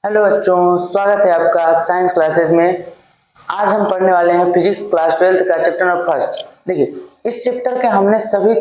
Hello बच्चों, स्वागत है आपका साइंस क्लासेस में। आज हम पढ़ने वाले हैं फिजिक्स क्लास 12th का चैप्टर नंबर फर्स्ट। देखिए, इस चैप्टर के हमने सभी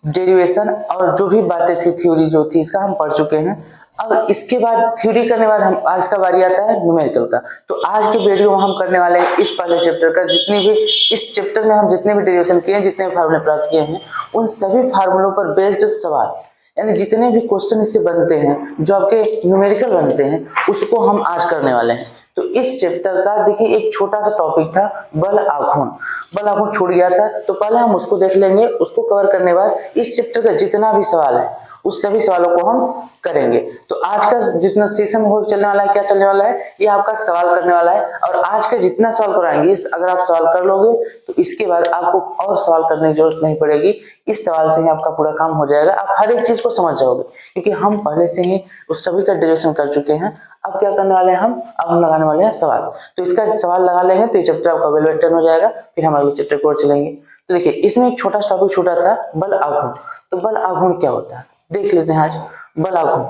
डेरिवेशन और जो भी बातें थी, थ्योरी जो थी, इसका हम पढ़ चुके हैं। अब इसके बाद थ्योरी करने के बाद हम आज का बारी आता है न्यूमेरिकल का। तो आज के वीडियो में हम करने वाले हैं इस पहले चैप्टर का जितनी भी इस चैप्टर में हम जितने भी डेरिवेशन किए हैं, जितने भी फार्मूले प्राप्त किए हैं, उन सभी फार्मूलों पर बेस्ड सवाल, यानी जितने भी क्वेश्चन इससे बनते हैं जो आपके न्यूमेरिकल बनते हैं, उसको हम आज करने वाले हैं। तो इस चैप्टर का देखिए एक छोटा सा टॉपिक था बल आघूर्ण। बल आघूर्ण छूट गया था, तो पहले हम उसको देख लेंगे। उसको कवर करने के बाद इस चैप्टर का जितना भी सवाल है उस सभी सवालों को हम करेंगे। तो आज का जितना सेशन हो चलने वाला है, क्या चलने वाला है, ये आपका सवाल करने वाला है। और आज का जितना सवाल कराएंगे, अगर आप सवाल कर लोगे तो इसके बाद आपको और सवाल करने की जरूरत नहीं पड़ेगी। इस सवाल से ही आपका पूरा काम हो जाएगा। आप हर एक चीज को समझ जाओगे, क्योंकि हम पहले से ही उस सभी का डेरिवेशन कर चुके हैं। अब क्या करने वाले हैं अब हम लगाने वाले हैं सवाल। तो इसका सवाल लगा लेंगे तो ये चैप्टर आपका वेल वेल हो जाएगा। फिर हम अगले चैप्टर को चलेंगे। तो देखिए, इसमें एक छोटा सा टॉपिक छूटा था, बल आघूर्ण। तो बल आघूर्ण क्या होता है देख लेते हैं आज। बल आघूर्ण,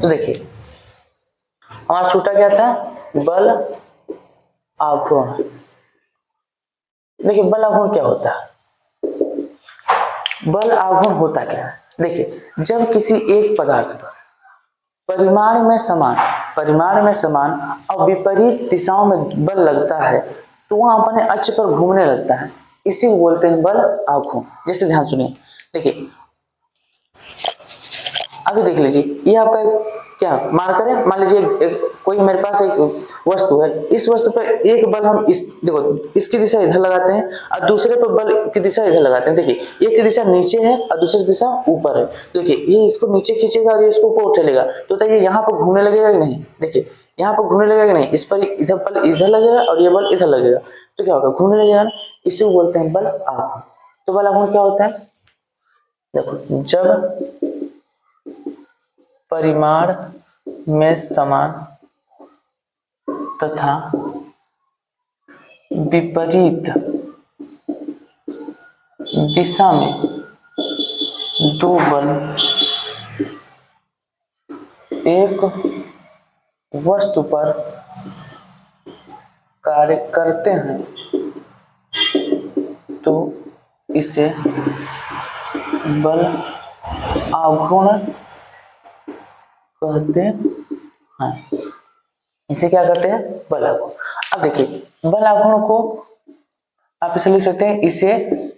तो देखिए हमारा छूटा क्या था, बल आघूर्ण। देखिए बल आघूर्ण क्या होता है। बल आघूर्ण होता क्या है, देखिए जब किसी एक पदार्थ पर परिमाण में समान और विपरीत दिशाओं में बल लगता है, तो वह अपने अक्ष पर घूमने लगता है। इसी को बोलते हैं बल आघूर्ण। जैसे ध्यान सुनिए, देखिए अभी देख लीजिए, ये आपका क्या मार्कर है। मान लीजिए कोई मेरे पास एक वस्तु है, इस वस्तु पर एक बल हम इस देखो इसकी दिशा इधर लगाते हैं और दूसरे पर बल की दिशा इधर लगाते हैं। देखिए एक की दिशा नीचे है और दूसरी दिशा ऊपर है। देखिए ये इसको नीचे खींचेगा और ये इसको ऊपर उठेगा, तो ये यहाँ पर घूमने लगेगा कि नहीं। देखिए यहाँ पर घूमने लगेगा कि नहीं, इस पर इधर बल इधर लगेगा और ये बल इधर लगेगा, तो क्या होगा, घूमने लगेगा। इसे बोलते हैं बल आघूर्ण। तो बल आघूर्ण क्या होता है, देखो जब परिमाण में समान तथा विपरीत दिशा में दो बल एक वस्तु पर कार्य करते हैं, तो इसे बल आघूर्ण कहते हैं। इसे क्या कहते हैं, बल आघूर्ण। अब देखिए बल आघूर्ण को आप इसे लिख सकते हैं, इसे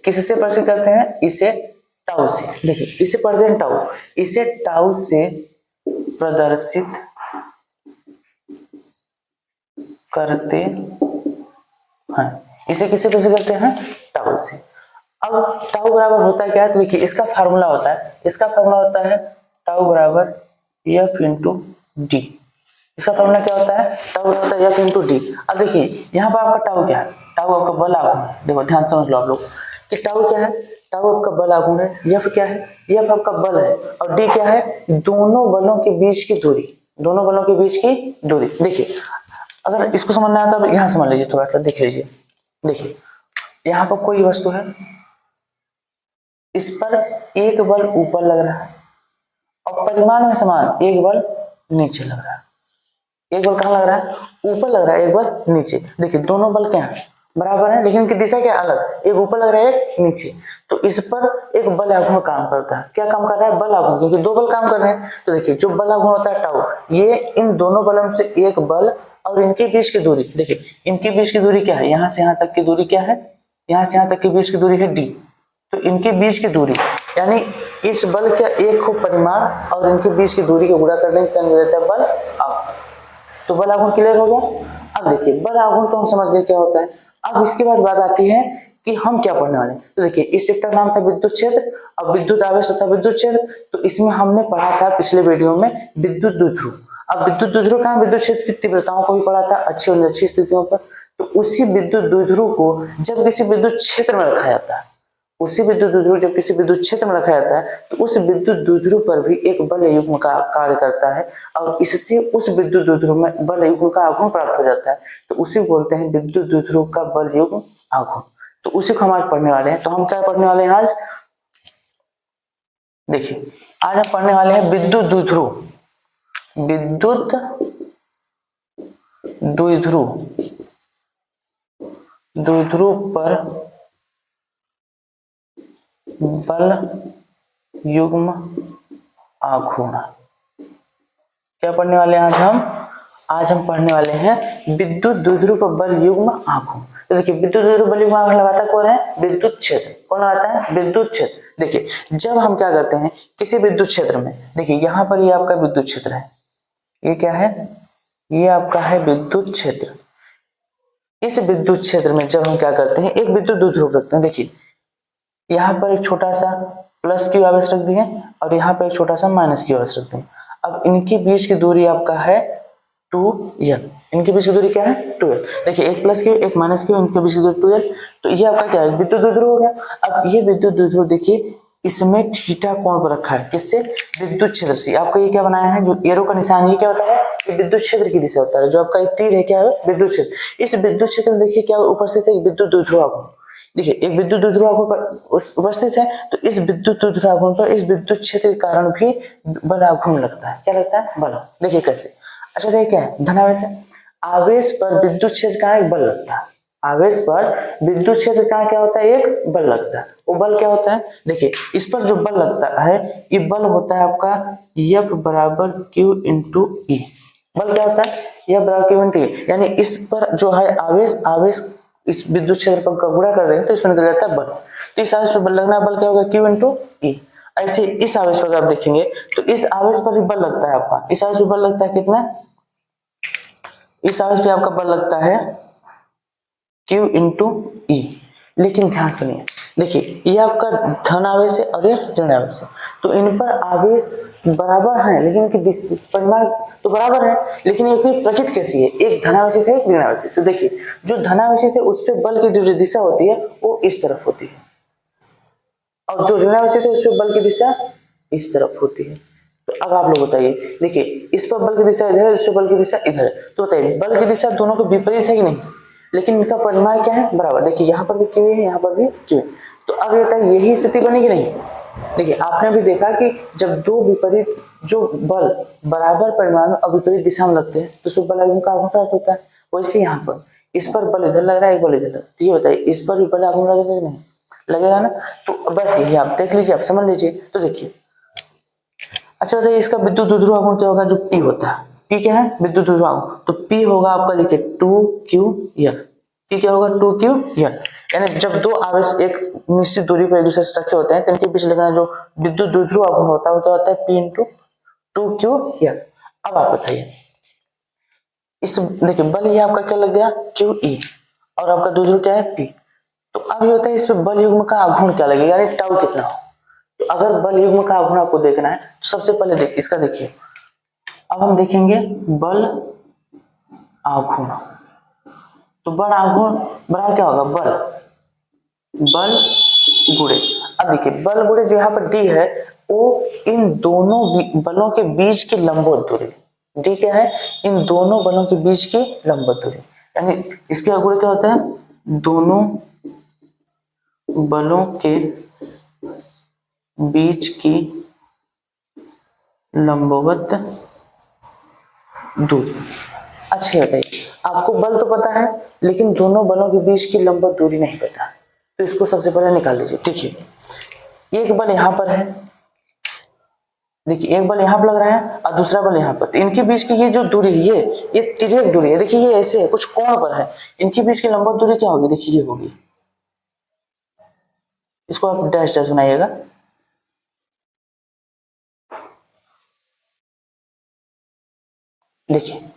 किससे प्रदर्शित करते हैं, इसे टाउ से। देखिए इसे पढ़ते हैं टाउ, इसे टाउ से प्रदर्शित करते हैं। इसे किससे प्रदर्शित करते हैं, टाउ से। अब टाउ बराबर होता है क्या है, तो देखिए इसका फार्मूला होता है टाउ बराबर एफ इंटू डी। इसका फॉर्मूला क्या होता है, टाउ होता है एफ इंटू डी। अब देखिए यहाँ पर आपका टाउ क्या है, टाउ आपका बल आघूर्ण है। देखो ध्यान समझ लो आप लोग कि टाउ क्या है, टाउ आपका बल आघूर्ण है। एफ क्या है, एफ आपका बल है। और डी क्या है, दोनों बलों के बीच की दूरी, दोनों बलों के बीच की दूरी। देखिए अगर इसको समझना है तो यहाँ समझ लीजिए, थोड़ा सा देख लीजिए। देखिए यहाँ पर कोई वस्तु है, इस पर एक बल ऊपर लग रहा है और परिमाण में समान एक बल नीचे लग रहा है। एक बल कहाँ लग रहा है, ऊपर लग रहा है, एक बल नीचे। देखिए दोनों बल क्या है, बराबर है, लेकिन उनकी दिशा क्या अलग, एक ऊपर लग रहा है एक नीचे। तो इस पर एक बल आघूर्ण काम करता है। क्या काम कर रहा है, बल आघूर्ण, क्योंकि दो बल काम कर रहे हैं। तो देखिए जो बल आघूर्ण होता है टाउ, ये इन दोनों बलों से एक बल और इनके बीच की दूरी। देखिए इनके बीच की दूरी क्या है, यहाँ से यहाँ तक की दूरी क्या है, यहाँ से यहाँ तक के बीच की दूरी है डी। तो इनके बीच की दूरी यानी इस बल का एक हो परिमाण और इनके बीच की दूरी को गुणा करने का मिल जाता है बल आघूर्ण। तो बल आघूर्ण क्लियर हो गया। अब देखिए बल आघूर्ण तो हम समझ गए क्या होता है। अब इसके बाद बात आती है कि हम क्या पढ़ने वाले हैं। तो देखिए इस चैप्टर का नाम था विद्युत क्षेत्र, अब विद्युत आवेश तथा विद्युत क्षेत्र। तो इसमें हमने पढ़ा था पिछले वीडियो में विद्युत द्विध्रुव। अब विद्युत द्विध्रुव का विद्युत क्षेत्र की तीव्रताओं को भी पढ़ा था, अच्छी और अच्छी स्थितियों पर। तो उसी विद्युत द्विध्रुव को जब किसी विद्युत क्षेत्र में रखा जाता है, उसी विद्युत द्विध्रुव जब किसी विद्युत क्षेत्र में रखा जाता है, तो उस विद्युत द्विध्रुव पर भी एक बल युग्म का कार्य करता है और इससे उस विद्युत द्विध्रुव में बल युग्म का आघूर्ण प्राप्त हो जाता है। तो उसी को बोलते हैं विद्युत द्विध्रुव का बल युग्म आघूर्ण। तो उसी को हम आज पढ़ने वाले हैं। तो हम क्या पढ़ने वाले हैं आज, देखिए आज हम पढ़ने वाले हैं विद्युत द्विध्रुव, विद्युत द्विध्रुव पर बल युग्म आघूर्ण। क्या पढ़ने वाले हैं आज हम पढ़ने वाले हैं विद्युत द्विध्रुव पर बल युग्म आघूर्ण। तो देखिए विद्युत द्विध्रुव बल युग्म आघूर्ण लगाता कौन है? विद्युत क्षेत्र। कौन लगाता है? विद्युत क्षेत्र। देखिए जब हम क्या करते हैं किसी विद्युत क्षेत्र में, देखिए यहाँ पर ये आपका विद्युत क्षेत्र है, ये क्या है? ये आपका है विद्युत क्षेत्र। इस विद्युत क्षेत्र में जब हम क्या करते हैं एक विद्युत द्विध्रुव रखते हैं, देखिए यहाँ पर एक छोटा सा प्लस क्यू आवेश रख दिए और यहाँ पर एक छोटा सा माइनस क्यू आवेश रख दिए। अब इनके बीच की दूरी आपका है 2l। इनके बीच की दूरी क्या है? 2l। देखिए एक प्लस क्यू एक माइनस क्यू, इनके बीच की दूरी 2l। तो ये आपका क्या है? विद्युत द्विध्रुव हो गया। अब ये विद्युत द्विध्रुव देखिए इसमें थीटा कोण पर रखा है, किससे? विद्युत क्षेत्र से। आपको ये क्या बनाया है? जो एरो का निशान, ये क्या होता है? ये विद्युत क्षेत्र की दिशा होता है। जो आपका तीर है क्या है? विद्युत क्षेत्र। इस विद्युत क्षेत्र में देखिए क्या उपस्थित है? विद्युत द्विध्रुव आघूर्ण। देखिए एक विद्युत द्विध्रुव आघूर्ण उपस्थित है, तो इस विद्युत द्विध्रुव आघूर्ण पर इस विद्युत क्षेत्र के कारण भी बल आघूर्ण लगता है। क्या लगता है? बल। देखिए कैसे। अच्छा देखिए क्या है? धनावेश है। आवेश पर विद्युत क्षेत्र का एक बल लगता है। आवेश पर विद्युत क्षेत्र का क्या होता है? एक बल लगता है। वो बल क्या होता है? देखिए इस पर जो बल लगता है ये बल होता है आपका F बराबर Q इंटू E। बल क्या होता है? F बराबर Q इंटू E। यानी इस पर जो है आवेश इस विद्युत क्षेत्र पर गुणा कर देंगे तो इसमें निकल जाता है बल। तो इस आवेश पर बल लगना, बल क्या होगा? Q into E। ऐसे इस आवेश पर आप देखेंगे तो इस आवेश पर भी बल लगता है आपका। इस आवेश पर बल लगता है कितना? इस आवेश पे आपका बल लगता है Q इंटू E। लेकिन ध्यान सुनिए, देखिए ये आपका धन आवेश है और ये ऋण आवेश है, तो इन पर आवेश बराबर है लेकिन इनकी परिमाण तो बराबर है, लेकिन ये प्रकृति कैसी है? एक धनावेशित है एक ऋणावेशित। तो देखिए जो धनावेशित है उस पर बल की जो दिशा होती है वो इस तरफ होती है और जो ऋणावेशित है उस पर बल की दिशा इस तरफ होती है। तो अब आप लोग बताइए, देखिए इस पर बल की दिशा इधर है, इस पर बल की दिशा इधर है, तो बताइए बल की दिशा दोनों के विपरीत है कि नहीं? लेकिन इनका परिमाण क्या है? बराबर। देखिए यहाँ पर भी क्यू है, यहाँ पर भी क्यू है। तो अब ये बताइए यही स्थिति बनी कि नहीं? देखिए आपने भी देखा कि जब दो विपरीत जो बल बराबर परिमाण और विपरीत दिशा में लगते हैं तो उसमें बल आघूर्ण का आघूर्ण प्राप्त होता है। वैसे यहाँ पर इस पर बल इधर लग रहा है, एक बल इधर लग रहा है, तो ये बताइए इस पर भी बल आघूर्ण लगेगा कि नहीं? लगेगा ना। तो बस यही आप देख लीजिए, आप समझ लीजिए। तो देखिए अच्छा बताइए इसका विद्युत द्विध्रुव आघूर्ण क्या होगा? जो P होता है, P क्या है? विद्युत द्विध्रुव आघूर्ण। तो P होगा आपका देखिए 2ql। P क्या होगा? 2ql। यानी जब दो आवेश एक निश्चित दूरी पर एक दूसरे से रखे होते हैं तो इनके बीच लगना जो विद्युत द्विध्रुव आघूर्ण होता है वो क्या होता है? P into 2ql। अब आप बताइए इस देखिए बल ये आपका क्या लग गया? QE और आपका द्विध्रुव क्या है? P। तो अब ये होता है इस पे बल युग्म का आघूर्ण क्या लगेगा, यानी टाउ कितना हो। तो अगर बल युग्म का आघूर्ण आपको देखना है तो सबसे पहले इसका देखिए। अब हम देखेंगे बल आघूर्ण। तो बल आघूर्ण बराबर क्या होगा? बल गुणे। अब देखिए बल गुणे जो यहाँ पर D है वो इन दोनों बलों के बीच की लंबवत दूरी। D क्या है? इन दोनों बलों के बीच की लंबवत दूरी। यानी इसके गुणे क्या होता है? दोनों बलों के बीच की लंबवत दूरी। अच्छा बताइए आपको बल तो पता है लेकिन दोनों बलों के बीच की लंबवत दूरी नहीं पता, तो इसको सबसे पहले निकाल लीजिए। देखिए एक बल यहाँ पर है, देखिए एक बल यहाँ पर लग रहा है और दूसरा बल यहाँ पर, तो इनके बीच की ये जो दूरी है ये तिर्यक दूरी है। देखिए ये ऐसे है, कुछ कोण पर है, इनके बीच की लंबवत दूरी क्या होगी? देखिए ये होगी, इसको आप डैश डैश बनाइएगा। देखिए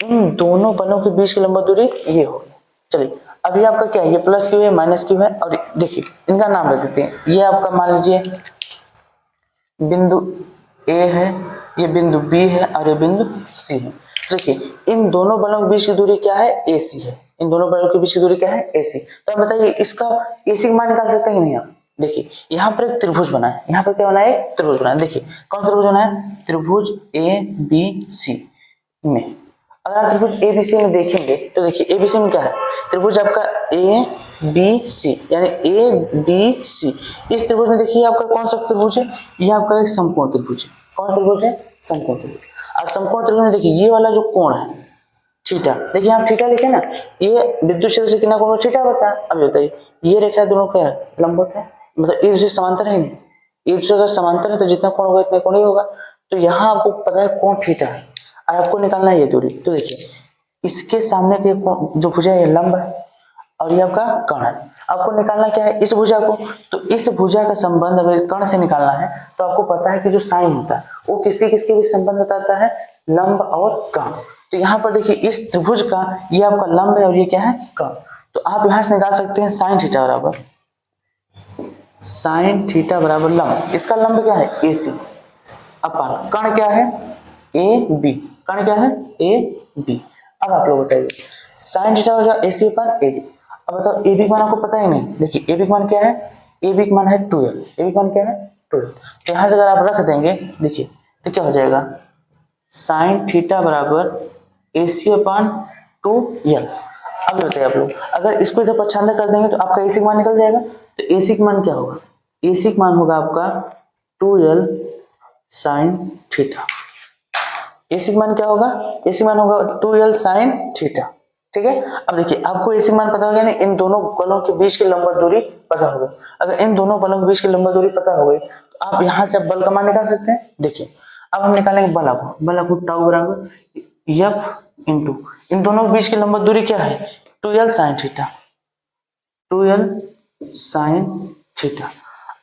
इन दोनों बलों के बीच की लंबवत दूरी ये होगी। चलिए अभी आपका क्या है? ये प्लस क्यू है माइनस क्यू है और देखिए इनका नाम रख देते हैं। ये आपका मान लीजिए बिंदु A है, ये बिंदु B है और ये बिंदु C है। देखिए इन दोनों बलों के बीच की दूरी क्या है? AC है। इन दोनों बलों के बीच की दूरी क्या है? AC। तो आप बताइए इसका AC का मान निकाल सकते हैं कि नहीं आप? देखिए यहाँ पर एक त्रिभुज बना है, यहाँ पर क्या बना है? एक त्रिभुज बना है। देखिए कौन सा त्रिभुज बना है? त्रिभुज ABC में। अगर आप त्रिभुज ABC में देखेंगे तो देखिए ABC में क्या है? त्रिभुज आपका ABC यानी ABC। इस त्रिभुज में देखिए आपका कौन सा त्रिभुज है? ये आपका एक समकोण त्रिभुज है। कौन त्रिभुज है? समकोण त्रिभुज। और समकोण त्रिभुज में देखिए ये वाला जो कोण है, थीटा। देखिए यहाँ थीटा लिखे ना, ये विद्युत क्षेत्र से कितना कोण थीटा बता। अब बताइए ये रेखा दोनों क्या है, लंबवत है, मतलब एक दूसरे समांतर है, एक दूसरे का समांतर है तो जितना कोण होगा इतना कोण ही होगा। तो यहाँ आपको पता है कोण थीटा है और आपको निकालना है ये दूरी। तो देखिए इसके सामने के जो भुजा है लंब है और ये आपका कर्ण है। आपको निकालना क्या है, इस भुजा को। तो इस भुजा का संबंध अगर कर्ण से निकालना है तो आपको पता है कि जो साइन होता है वो किसके किसके भी संबंध बताता है, लंब और कर्ण। तो यहाँ पर देखिए इस त्रिभुज का ये आपका लंब है और ये क्या है, कर्ण। तो आप यहाँ से निकाल सकते हैं साइन थीटा बराबर, साइन थीटा बराबर लंब, इसका लंब क्या है AC अपन, कर्ण क्या है AB, कर्ण क्या है AB। अब आप लोग बताइए साइन थीटा हो जाएगा AC अपन AB। अब बताओ AB का मान आपको पता ही नहीं। देखिए AB का मान क्या है, AB का मान है 12, AB का मान क्या है 12। तो यहाँ से अगर आप रख देंगे देखिए तो क्या हो जाएगा, साइन थीटा बराबर AC अपान 2L। अब बताइए आप लोग अगर इसको इधर पक्षांतर कर देंगे तो आपका AC का मान निकल जाएगा। तो AC का मान क्या होगा, AC का मान होगा आपका 2L साइन थीटा। AC का मान क्या होगा, AC मान होगा 2L साइन थीटा। ठीक है। अब देखिए आपको AC मान पता हो गया, इन दोनों बलों के बीच की लंबवत दूरी पता हो गई। अगर इन दोनों बलों के बीच की लंबवत दूरी पता हो गई तो आप यहाँ से बल का मान निकाल सकते हैं। देखिए अब हम निकालेंगे बल को टाउ बराबर F इंटू इन दोनों के बीच की लंबवत दूरी क्या है 2L sine theta, 2L sine theta.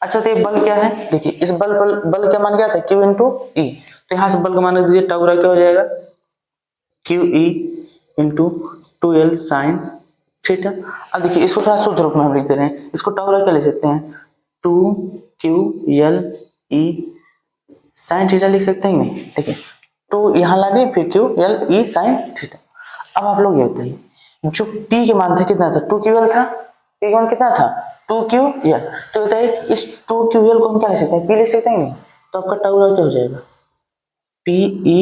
अच्छा तो ये बल क्या है, देखिए इस बल क्या मान गया था Q इंटू ई। तो यहाँ से बल का मान रख दीजिए, टाउ क्या हो जाएगा QE into 2L sine theta. अब देखिए इसको थोड़ा शुद्ध रूप में हम लिख दे रहे हैं, इसको टाउ क्या ले सकते हैं 2QLE साइन थीटा लिख सकते हैं नहीं। देखिए तो यहाँ ला दिए फिर QLE साइन थीटा। अब आप लोग ये बताइए जो P के मान था कितना था 2QL था, P का मान कितना था 2QL। तो बताइए इस 2QL को हम क्या लिख सकते हैं, P लिख सकते हैं नहीं। तो आपका टाउ क्या हो जाएगा PE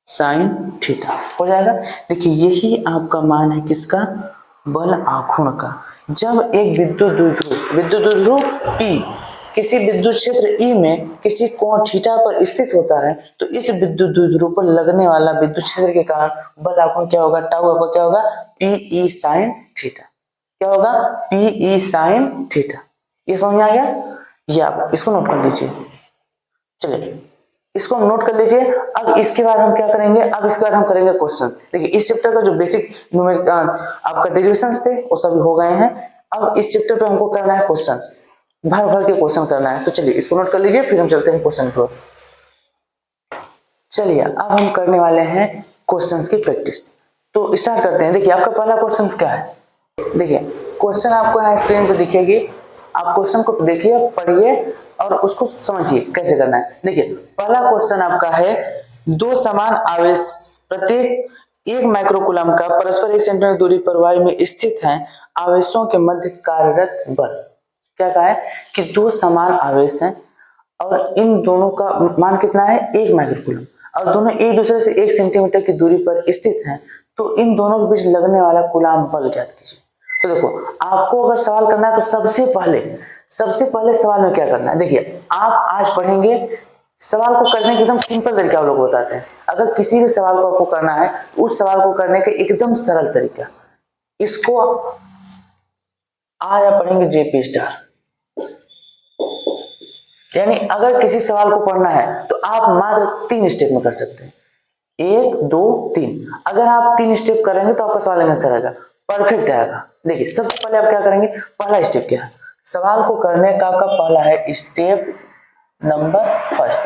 साइन थीटा हो जाएगा। देखिए यही आपका मान है किसका, बल आघूर्ण का। जब एक विद्युत द्विध्रुव P किसी विद्युत क्षेत्र E में किसी कोण थीटा पर स्थित होता है तो इस विद्युत द्विध्रुव पर लगने वाला विद्युत क्षेत्र के कारण बल आघूर्ण क्या होगा, टाउ आपका क्या होगा PE साइन थीटा। क्या होगा PE साइन थीटा। ये समझ में आ गया, ये आप इसको नोट कर लीजिए। चलिए इसको नोट कर लीजिए। अब इसके बाद हम क्या करेंगे, अब इसके बाद हम करेंगे क्वेश्चंस। देखिए इस चैप्टर का जो बेसिक आपका डेरिवेशंस थे वो सभी हो गए हैं। अब इस चैप्टर पे हमको करना है क्वेश्चंस, भर भर के क्वेश्चन करना है। तो चलिए इसको नोट कर लीजिए फिर हम चलते हैं क्वेश्चन पर। चलिए अब हम करने वाले हैं क्वेश्चंस की प्रैक्टिस। तो स्टार्ट करते हैं। देखिए आपका पहला क्वेश्चन क्या है, देखिए क्वेश्चन आपको यहाँ स्क्रीन पे दिखेगी, आप क्वेश्चन को देखिए पढ़िए और उसको समझिए कैसे करना है। देखिए पहला क्वेश्चन आपका है दो समान आवेश प्रत्येक 1 माइक्रोकूलम का परस्पर 1 सेंटीमीटर दूरी पर वायु में स्थित हैं, आवेशों के मध्य कार्यरत बल। क्या कहा है कि दो समान आवेश हैं और इन दोनों का मान कितना है 1 माइक्रोकूलम और दोनों एक दूसरे से 1 सेंटीमीटर की दूरी पर स्थित हैं, तो इन दोनों के बीच लगने वाला कूलाम बल ज्ञात कीजिए। तो देखो आपको अगर सवाल करना है तो सबसे पहले सवाल में क्या करना है, देखिए आप आज पढ़ेंगे सवाल को करने के एकदम सिंपल तरीका लोग बताते हैं। अगर किसी भी सवाल को आपको करना है उस सवाल को करने के एकदम सरल तरीका, इसको आज आप पढ़ेंगे जेपी स्टार। यानी अगर किसी सवाल को पढ़ना है तो आप मात्र 3 स्टेप में कर सकते हैं, 1 2 3। अगर आप 3 स्टेप करेंगे तो आपका सवाल आंसर आएगा, परफेक्ट आएगा। देखिए सबसे पहले आप क्या करेंगे, पहला स्टेप क्या है, सवाल को करने का आपका पहला है स्टेप नंबर फर्स्ट।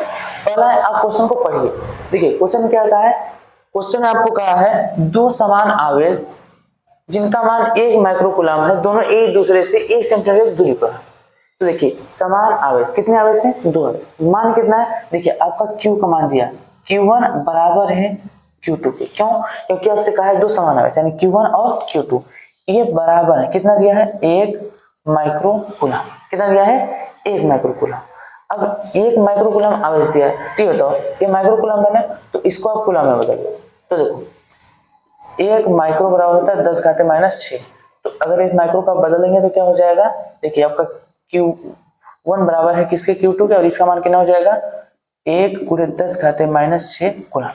पहला है आप क्वेश्चन को पढ़िए। देखिए क्वेश्चन क्या कहा है, क्वेश्चन में आपको कहा है दो समान आवेश जिनका मान 1 माइक्रोकूलम है, दोनों एक दूसरे से 1 सेंटीमीटर की दूरी पर। तो देखिए समान आवेश, कितने आवेश हैं 2 आवेश, मान कितना है, देखिए आपका Q का मान दिया Q1 बराबर है Q2 के। क्यों, क्योंकि आपसे कहा है दो समान आवेश यानी Q1 और Q2 ये बराबर है, कितना दिया है 1 माइक्रोकूलम। कितना दिया है 1 माइक्रोकूलम। अब 1 माइक्रोकूलम आवेश दिया है, ठीक है, तो ये माइक्रोकूलम बने तो इसको आप कूलम में बदल दो। तो देखो 1 माइक्रो बराबर होता है 10⁻⁶। तो अगर 1 माइक्रो का बदलेंगे तो क्या हो जाएगा, देखिए आपका Q1 बराबर है किसके Q2 के, और इसका मान कितना हो जाएगा 1 × 10⁻⁶ कूलम।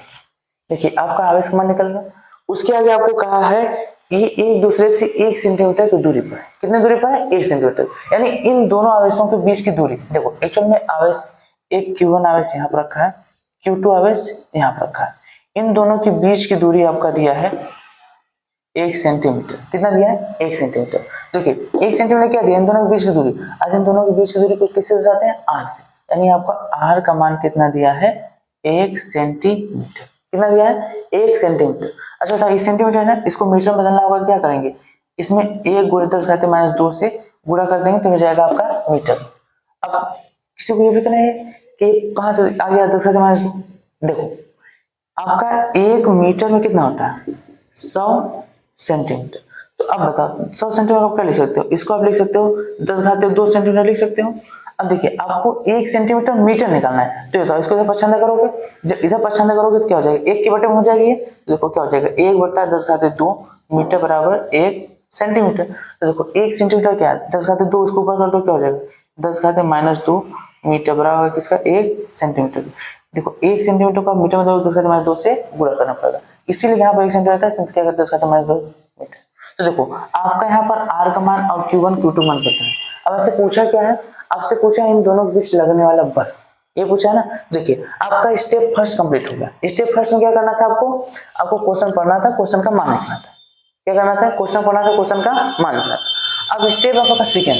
देखिए आपका आवेश का मान निकल गया। उसके आगे आपको कहा है कि एक दूसरे से 1 सेंटीमीटर की दूरी पर है। कितनी दूरी पर है? 1 सेंटीमीटर। यानी इन दोनों आवेशों के बीच की दूरी, देखो एक्चुअल में आवेश एक Q1 आवेश यहाँ पर रखा है, Q2 आवेश यहाँ पर रखा है, इन दोनों के बीच की दूरी आपका दिया है 1 सेंटीमीटर। कितना दिया है? 1 सेंटीमीटर। देखिए 1 सेंटीमीटर क्या दिया? इन दोनों के बीच की दूरी। आज इन दोनों के बीच की दूरी को किससे दर्शाते हैं? R से। यानी आपका R का मान कितना दिया है? 1 सेंटीमीटर। कितना दिया है? 1 सेंटीमीटर। अच्छा था, 1 सेंटीमीटर है ना, इसको मीटर में बदलना होगा, क्या करेंगे? इसमें 1 गुणे 10⁻² से गुणा कर देंगे तो हो जाएगा आपका मीटर। अब किसी को ये भी कहना है कि कहाँ से आ गया 10⁻²? देखो आपका 1 मीटर में कितना होता है? 100 सेंटीमीटर। तो अब बताओ 100 सेंटीमीटर आप क्या लिख सकते हो? इसको आप लिख सकते हो 10⁻² सेंटीमीटर लिख सकते हो। अब देखिए आपको 1 सेंटीमीटर मीटर निकालना है, तो बताओ इसको इधर पछाना करोगे, जब इधर पछाना करोगे तो क्या हो जाएगा? 1 के बटे में हो जाएगी ये। देखो क्या हो जाएगा? 1/10⁻² मीटर बराबर 1 सेंटीमीटर। तो देखो 1 सेंटीमीटर क्या है? 10⁻², उसको ऊपर कर दो, क्या हो जाएगा? 10⁻² मीटर बराबर किसका? 1 सेंटीमीटर। देखो 1 सेंटीमीटर को आप मीटर में 10⁻² से गुणा करना पड़ेगा, इसीलिए यहाँ पर 1 सेंटीमीटर है, इसमें क्या करते हैं? 10⁻² मीटर। तो देखो आपका यहाँ पर R का मान और Q1 Q2 मान पता है। अब ऐसे पूछा क्या है? आपसे पूछा है इन दोनों के बीच लगने वाला बल, ये पूछा है ना। देखिए आपका स्टेप फर्स्ट कंप्लीट हो गया। स्टेप फर्स्ट में क्या करना था आपको? आपको क्वेश्चन पढ़ना था, क्वेश्चन का मान लिखना था। क्या करना था? क्वेश्चन पढ़ना था, क्वेश्चन का मान लिखना था। अब स्टेप आपका सेकेंड,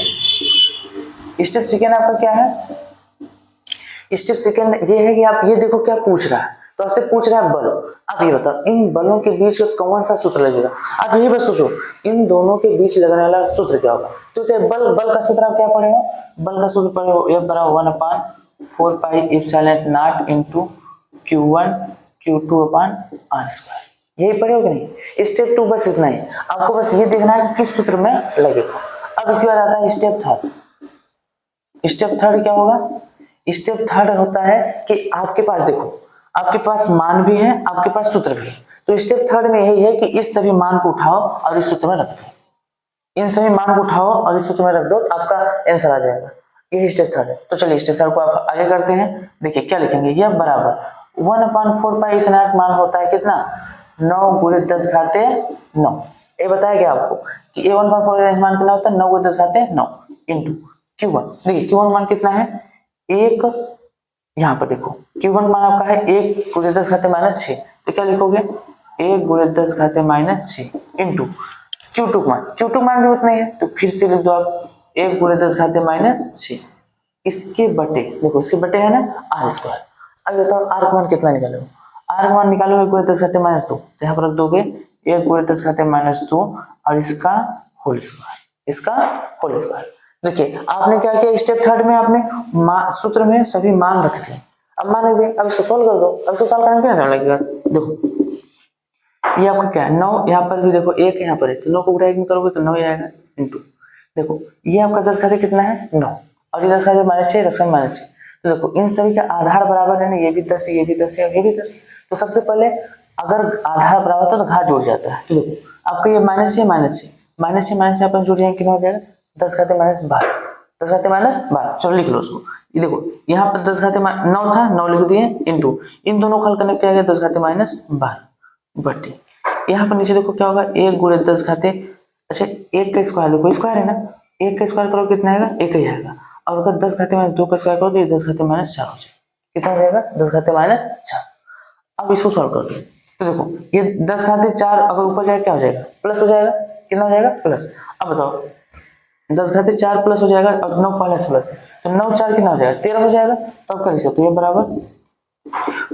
स्टेप सेकेंड आपका क्या है? स्टेप सेकंड ये है कि आप ये देखो क्या पूछ रहा है, तो आपसे पूछ रहा है बल। आप ये बताओ इन बलों के बीच का कौन सा सूत्र लगेगा? आप यही बस सोचो इन दोनों के बीच लगने वाला सूत्र क्या होगा। तो बल का सूत्र आप क्या पढ़े हो? बल का सूत्र पढ़े हो, F बराबर 1/4 pi epsilon not into Q1 Q2 upon R²। यही पढ़े हो कि नहीं? स्टेप 2 बस इतना ही, आपको बस ये देखना है कि किस सूत्र में लगेगा। अब इसके बाद आता है स्टेप थर्ड। स्टेप थर्ड क्या होगा? स्टेप थर्ड होता है कि आपके पास देखो, आपके पास मान भी है, आपके पास सूत्र भी है। तो स्टेप थर्ड में यही है कि इस सभी मान को उठाओ और इस सूत्र में रख दो। इन सभी मान को उठाओ और इस सूत्र में रख दो, आपका आंसर आ जाएगा। यही स्टेप थर्ड है। तो चलिए स्टेप थर्ड को आप आगे करते हैं। देखिए क्या लिखेंगे? यह बराबर 1/4 पाई इस मान होता है कितना? 9 गुणे 10⁻9। ये बताया गया आपको कि 1/4 मान कितना होता है? 9 गुणे 10⁻9 इंटू Q1। देखिए Q1 मान कितना है? 1। यहाँ पर देखो Q1 मान आपका है 1 गुणे 10⁻6। तो क्या लिखोगे? 1 गुणे 10⁻6 इंटू Q2 मान भी उतना ही है, तो फिर से लिख दो आप 1 गुणे 10⁻6 इसके बटे, देखो इसके बटे है ना R²। अब बताओ R का मान कितना निकालोगे? R का मान निकालो 1 गुणे 10⁻2, तो यहाँ पर रख दोगे 1 गुणे 10⁻2 और इसका होल स्क्वायर, इसका होल स्क्वायर। देखिए आपने क्या किया? स्टेप थर्ड में आपने सूत्र में सभी मान रख दिए। अब मान लीजिए, अब इसको सॉल्व कर दो। अब इसको सॉल्व करने में कितना टाइम लगेगा? देखो ये आपका क्या है? 9, यहाँ पर भी देखो 1 यहाँ पर है, तो 9 को उठा 1 में करोगे तो 9 ही आएगा इंटू, देखो ये आपका 10 कितना है? 9, और ये 10⁻6 10⁻6। तो देखो इन सभी का आधार बराबर है ना, ये भी 10 ये भी 10 है, ये भी 10। तो सबसे पहले अगर आधार बराबर होता है तो घात जुड़ जाता है। तो देखो आपका ये माइनस से अपन जुड़ जाएंगे, कितना हो जाएगा? 10⁻12, 10⁻12। चलो लिख लो उसको। ये देखो यहाँ पर 10⁻9 था, 9 लिख दिए इंटू इन दोनों को हल करने क्या आ गया? 10⁻12 बटे यहाँ पर नीचे देखो क्या होगा? 1 गुणे 10 घाते, अच्छा 1 का स्क्वायर, देखो स्क्वायर है ना, 1 का स्क्वायर करो कितना आएगा? 1 ही आएगा। और अगर 10⁻2 का स्क्वायर करो तो ये 10⁻4 हो जाएगा। कितना हो जाएगा? 10⁻4। अब इसको सॉल्व कर दो, तो देखो ये 10⁻4 अगर ऊपर जाए क्या हो जाएगा? प्लस हो जाएगा। कितना हो जाएगा? प्लस। अब बताओ 10⁻4 प्लस हो जाएगा और 9 पहले से प्लस है, तो 9 4 कितना हो जाएगा? 13 हो जाएगा। तब कर सकते हो ये बराबर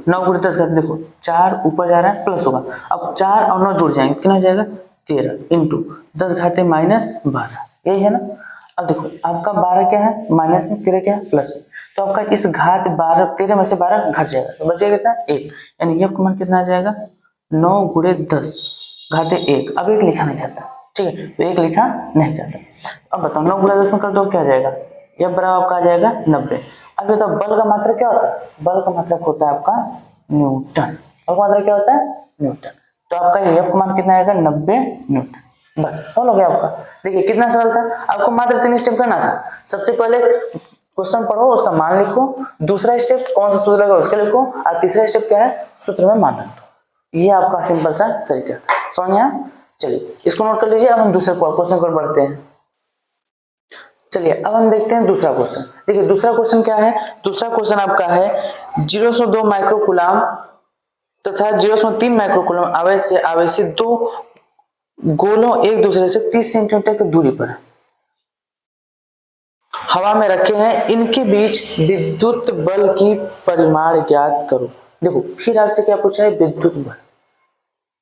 9 गुणे 10 घात, देखो 4 ऊपर जा रहा है प्लस होगा, अब 4 और 9 जुड़ जाएंगे, कितना हो जाएगा? 13 इंटू 10⁻12, यही है ना। अब देखो आपका 12 क्या है? माइनस में, 13 क्या है? प्लस में। तो आपका इस घात 12 13 में से 12 घट जाएगा, तो बचेगा कितना? 1। यानी ये आपका मान कितना आ जाएगा? 9 गुणे 10 घाते 1। अब 1 लिखा नहीं जाता, ठीक है, तो 1 लिखा नहीं जाता। अब बताओ 9 गुणे 10 में कर दो, क्या आ जाएगा? यह बराबर आपका आ जाएगा 90। अब ये तो बल का मात्रक क्या होता है? बल का मात्रक होता है आपका न्यूटन। बल का मात्रक क्या होता है? न्यूटन। तो आपका F का मान कितना आएगा? 90 न्यूटन। बस सॉल्व हो गया आपका। देखिए कितना सरल था, आपको मात्र 3 स्टेप करना था। सबसे पहले क्वेश्चन पढ़ो, उसका मान लिखो, दूसरा स्टेप कौन सा सूत्र लगा उसका लिखो, और तीसरा स्टेप क्या है? सूत्र में मान रख दो। ये आपका सिंपल सा तरीका समझ में आया। चलिए इसको नोट कर लीजिए। अब हम दूसरे क्वेश्चन पर बढ़ते हैं। चलिए अब हम देखते हैं दूसरा क्वेश्चन। देखिए दूसरा क्वेश्चन क्या है। दूसरा क्वेश्चन आपका है 0.2 माइक्रोकूलम तथा 0.3 माइक्रोकूलम आवेशित दो गोलों एक दूसरे से 30 सेंटीमीटर की दूरी पर हवा में रखे हैं, इनके बीच विद्युत बल की परिमाण ज्ञात करो। देखो फिर आपसे क्या पूछा है, विद्युत बल।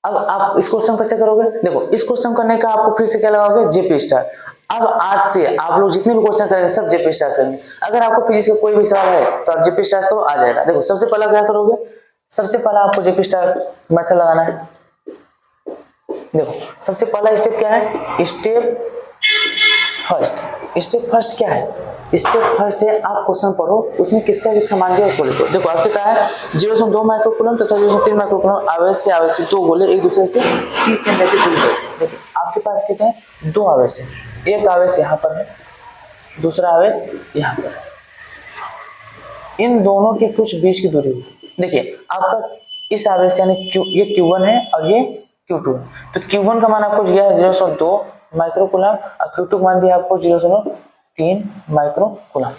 अब आप इस क्वेश्चन कैसे करोगे, देखो इस क्वेश्चन करने का आपको फिर से क्या लगाओगे, जेपी स्टार। अब आज से आप लोग जितने भी क्वेश्चन करेंगे सब जेपी स्टार करेंगे। अगर आपको फिजिक्स का कोई भी सवाल है तो आप जेपी स्टार करो, आ जाएगा। देखो सबसे पहला क्या करोगे, सबसे पहला आपको जेपी स्टार मेथड लगाना है। देखो सबसे पहला स्टेप क्या है, स्टेप फर्स्ट क्या है, स्टेप फर्स्ट है आप क्वेश्चन पढ़ो, उसमें किसका किसका मान दिया उसको लिखो। देखो आपसे कहा है 0.2 माइक्रोकूलम तथा 0.3 माइक्रोकूलम आवेश दो गोले एक दूसरे से 30 सेंटीमीटर दूर है। देखो आपके पास कितने हैं, दो आवेश है, एक आवेश यहाँ पर है, दूसरा आवेश यहाँ पर है। इन दोनों के कुछ बीच की दूरी देखिए आपका इस आवेश यानी ये Q1 है और ये Q2 है। तो Q1 का मान आपको दिया है 0.2 माइक्रोकूलम और Q2 का मान दिया आपको 0.3 माइक्रोकूलम।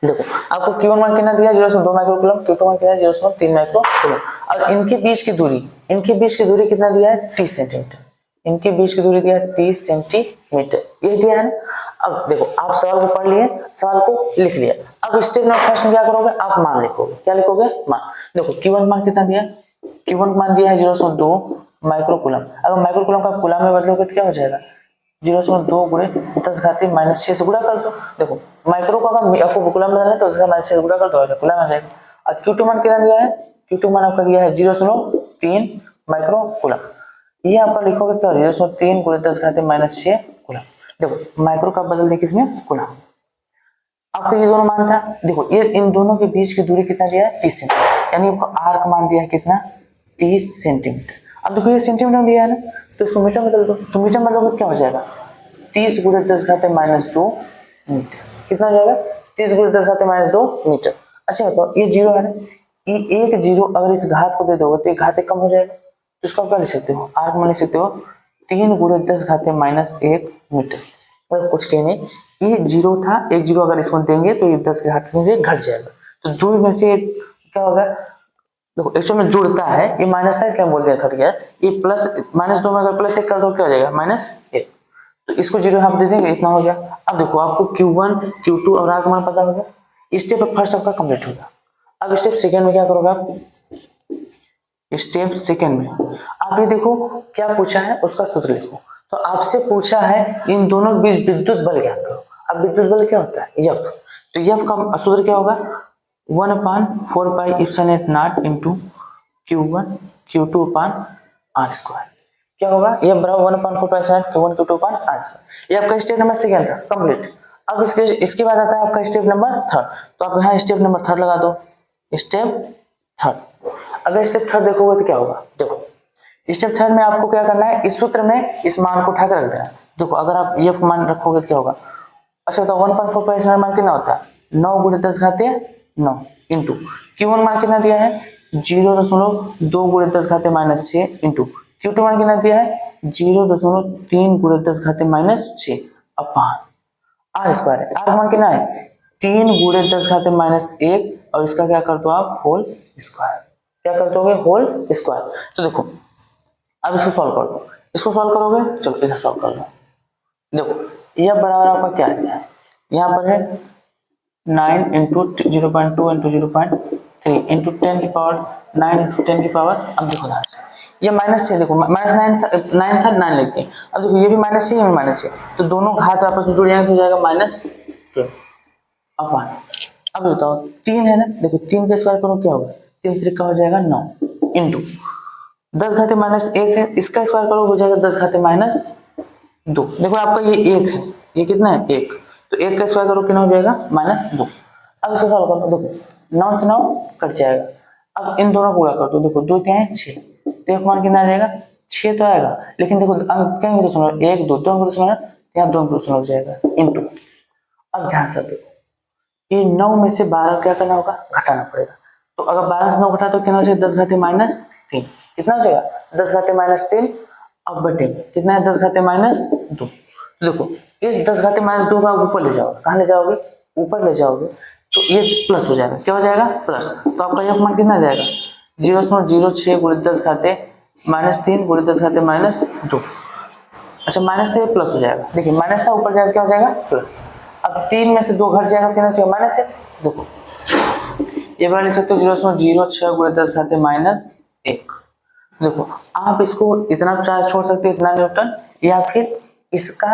देखो आपको Q1 मान कितना दिया 0.2 माइक्रोकूलम, Q2 मान कितना 0.3 माइक्रोकूलम और इनके बीच की दूरी कितना दिया है 30 सेंटीमीटर। इनके बीच की दूरी दिया है 30 सेंटीमीटर, ये दिया है। अब देखो आप सवाल को पढ़ लिए, सवाल को लिख लिया। अब स्टेप नंबर फर्स्ट में क्या करोगे, आप मान लिखोगे। क्या लिखोगे, मान। देखो Q1 मान कितना दिया, Q1 मान दिया है 0.2 माइक्रोकूलम। अगर माइक्रोकूलम का कूलम में बदलोगे तो क्या हो जाएगा, 0.2 गुणे 10⁻⁻6 से गुणा कर दो। देखो माइक्रो का अगर आपको कूलम में है तो उसका -6 से गुणा कर दो, कूलम आ जाएगा। और Q2 मान कितना दिया है, Q2 मान आपका दिया है 0.3 माइक्रोकूलम। ये आपका लिखोगे क्या, 0.3 गुणे 10⁻⁻6 कूलम। देखो माइक्रो का बदल दे किसमें, कूलम। आपको ये दोनों मान था, देखो ये इन दोनों के बीच की दूरी कितना दिया है 30 सेंटीमीटर, यानी आपको आर का मान दिया है कितना 30 सेंटीमीटर। अब देखो ये सेंटीमीटर में दिया है ना, तो इसको मीटर में बदल दो। तो मीटर में बदलोगे क्या हो जाएगा, 30 गुणे 10⁻⁻2 मीटर। कितना हो जाएगा, 30 गुणे 10⁻⁻2 मीटर। अच्छा बताओ ये जीरो है ना, ये एक जीरो अगर इस घात को दे दोगे तो ये घात कम हो जाएगा। तो इसको आप क्या लिख सकते हो, आर में लिख सकते हो 3 गुणे 10⁻⁻1 मीटर। और कुछ कहने ये जीरो था, एक जीरो अगर इसको देंगे तो ये 10 के घात से घट जाएगा। तो दो में से क्या होगा, देखो एक्चुअल में जुड़ता है, ये माइनस था इसलिए बोल दिया घट गया। ये प्लस -2 में अगर +1 कर दो क्या हो जाएगा, -1। तो इसको जीरो हम दे देंगे, इतना हो गया। अब देखो आपको Q1 Q2 और आर का मान पता होगा, स्टेप फर्स्ट आपका कंप्लीट होगा। अब स्टेप सेकंड में क्या करोगे आप, स्टेप सेकंड में आप ये देखो क्या पूछा है उसका सूत्र लिखो। तो आपसे पूछा है इन दोनों के बीच विद्युत बल ज्ञात करो। अब विद्युत बल क्या होता है, F। तो F का सूत्र क्या होगा, 1/4πε0 into Q1 Q2 r square. क्या होगा, F बराबर 1/4πε0 Q1 Q2 r स्क्वायर। ये आपका स्टेप नंबर सेकंड था कंप्लीट। अब इसके बाद आता है आपका स्टेप नंबर थर्ड। तो आप यहाँ स्टेप नंबर थर्ड लगा दो, स्टेप थर्ड। अगर स्टेप थर्ड देखोगे तो क्या होगा, देखो स्टेप थर्ड में आपको क्या करना है, इस सूत्र में इस मान को उठा कर रख देना। देखो अगर आप ये मान रखोगे क्या होगा, अच्छा तो 1/4πε0 मान कितना होता है 9 गुणे 10⁻9 इंटू Q1 मान कितना दिया है 0.2 गुणे 10⁻6 इंटू Q2 मान कितना दिया है 0.3 गुणे 10⁻6 अपान आर स्क्वायर है। आर मान कितना है 3 गुणे 10⁻1 और इसका क्या कर दो आप होल स्क्वायर। क्या कर दोगे, होल स्क्वायर। तो देखो अब इसको सॉल्व कर दो, इसको सॉल्व करोगे, चलो इसे सॉल्व कर लो। देखो यह बराबर आपका क्या है, यहाँ पर है 9 इंटू 0.2 इंटू 0.3 इंटू 10 की पावर 9 इंटू 10 की पावर। अब देखो ध्यान से ये माइनस है, देखो -9 था 9 लिखते हैं। अब देखो ये भी माइनस है, ये भी माइनस है, तो दोनों घात आपस में जुड़ जाएंगे, हो जाएगा -12 अपान। अब बताओ 3 है ना, देखो 3 का स्क्वायर करो क्या होगा, 3 त्रिका हो जाएगा 9 इंटू 10⁻1 है, इसका स्क्वायर करो हो जाएगा 10⁻2। देखो आपका ये 1 है, ये कितना है 1, तो 1 का स्क्वायर करो कितना हो जाएगा -2। अब इसको सॉल्व कर दो, देखो 9 से 9 कट जाएगा। अब इन दोनों को पूरा कर दो, देखो 2 क्या है 6, तो एक मान कितना आ जाएगा 6 तो आएगा, लेकिन देखो अंक क्या 1 2 2 यहाँ 2 हो जाएगा इंटू। अब ध्यान से देखो ये 9 में से 12 क्या करना होगा, घटाना पड़ेगा। तो अगर बैलेंस 9 घटा तो कितना हो जाएगा 10 घाते माइनस 3, कितना हो जाएगा 10 घाते माइनस 3, अब बटे में कितना है 10 घाते माइनस 2। देखो इस 10 घाते माइनस 2 का ऊपर ले जाओ, कहाँ ले जाओगे ऊपर ले जाओगे तो ये प्लस हो जाएगा, क्या हो जाएगा प्लस, तो आपका यह मान कितना आ जाएगा 0.06 गुणित 10 घाते माइनस 3 गुणित 10 घाते माइनस 2। अच्छा माइनस से प्लस हो जाएगा, देखिए माइनस था ऊपर जाएगा क्या हो जाएगा प्लस। अब 3 में से 2 घट जाएगा कितना चाहिए माइनस है, देखो ये बना लिख सकते हो 0.06 गुणित 10 घाते माइनस 1। देखो आप इसको इतना चार्ज छोड़ सकते हो इतना न्यूटन, या फिर इसका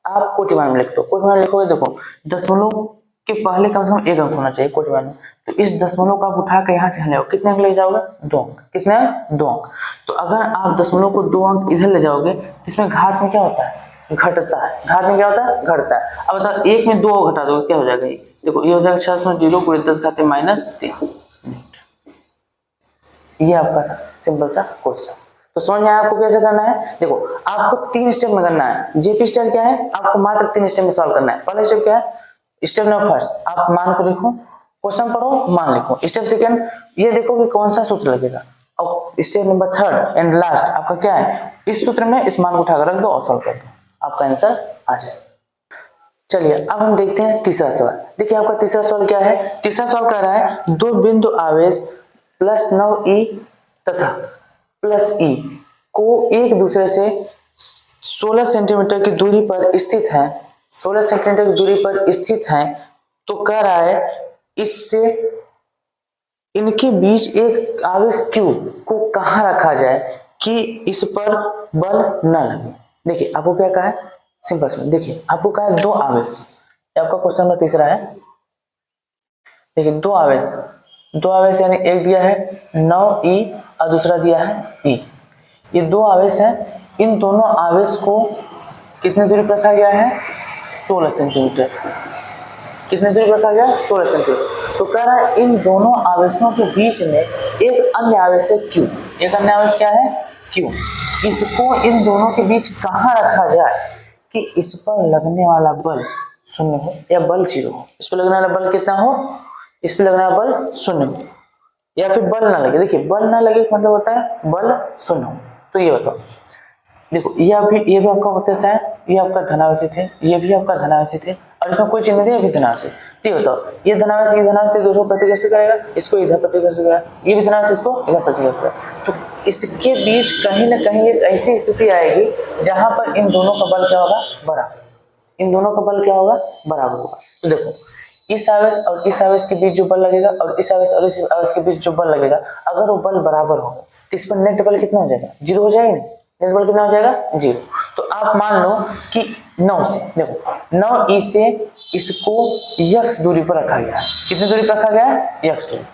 आप कोटिमान में लिख दो, कोटिमान लिखोगे देखो दशमलव के पहले कम से कम 1 अंक होना चाहिए कोटिमान में, तो इस दशमलव को आप उठा कर यहाँ से ले जाओ कितने अंक ले जाओगे 2 अंक, कितने अंक 2 अंक। तो अगर आप दशमलव को 2 अंक इधर ले जाओगे इसमें घात में क्या होता है घटता है, घात में क्या होता है घटता है। अब बताओ 1 में 2 घटा दो क्या हो जाएगा, ये देखो ये हो जाएगा 6.0 गुणित 10 घाते माइनस 3। ये आपका था सिंपल सा क्वेश्चन। तो समझ में आया आपको कैसे करना है, देखो आपको 3 स्टेप में करना है। जेपी स्टेप क्या है, आपको मात्र 3 स्टेप में सॉल्व करना है। पहला स्टेप क्या है, स्टेप नंबर फर्स्ट आप मान को लिखो, क्वेश्चन पढ़ो मान लिखो। स्टेप सेकंड ये देखो कि कौन सा सूत्र लगेगा, और step number third and last आपका क्या है, इस सूत्र में इस मान को उठाकर रख दो और सॉल्व कर दो, आपका आंसर आ जाए। चलिए अब हम देखते हैं तीसरा सवाल। देखिए आपका तीसरा सवाल क्या है, तीसरा सवाल कह रहा है दो बिंदु आवेश +9e तथा +e को एक दूसरे से 16 सेंटीमीटर की दूरी पर स्थित है, 16 सेंटीमीटर की दूरी पर स्थित है, तो कह रहा है इससे इनके बीच एक आवेश Q को कहाँ रखा जाए कि इस पर बल न लगे। देखिए आपको क्या कहा है, सिंपल समझ, देखिए आपको कहा है दो आवेश, आपका क्वेश्चन नंबर तीसरा है। देखिए दो आवेश यानी एक दिया है 9e और दूसरा दिया है e, ये दो आवेश है, इन दोनों आवेश को कितनी दूरी पर रखा गया है 16 सेंटीमीटर, कितनी दूरी पर रखा गया 16 सेंटीमीटर। तो कह रहा है इन दोनों आवेशों के बीच में एक अन्य आवेश है Q, एक अन्य आवेश क्या है Q, इसको इन दोनों के बीच कहाँ रखा जाए कि इस पर लगने वाला बल 0 हो या बल 0 हो। इस पर लगने वाला बल कितना हो, इस पर लगने वाला बल 0 हो या फिर बल ना लगे। देखिए बल ना लगे मतलब होता है बल 0 हो। तो ये बताओ, देखो ये भी आपका वोल्टेज है, ये आपका धनावेशी थे, ये भी आपका धनावेशी थे, और इसमें कोई चिन्ह नहीं है, ये भी धनावेशी। ठीक है, तो ये धनावेशी दोनों प्रति कैसे करेगा, इसको इधर प्रति कैसे करेगा, ये भी धनावेशी इसको इधर प्रति कैसे करेगा। तो इसके बीच कहीं ना कहीं एक ऐसी स्थिति आएगी जहां पर इन दोनों का बल क्या होगा बराबर, इन दोनों का बल क्या होगा बराबर होगा। तो देखो इस आवेश और इस आवेश के बीच जो बल लगेगा और इस आवेश और इस आवेश के बीच जो बल लगेगा, अगर वो बल बराबर होगा तो इस पर नेट बल कितना हो जाएगा 0 हो जाएगा, नेट बल कितना हो जाएगा 0। तो आप मान लो कि 9 से, देखो 9e से इसको x दूरी पर रखा गया है, कितनी दूरी पर रखा गया है x दूरी,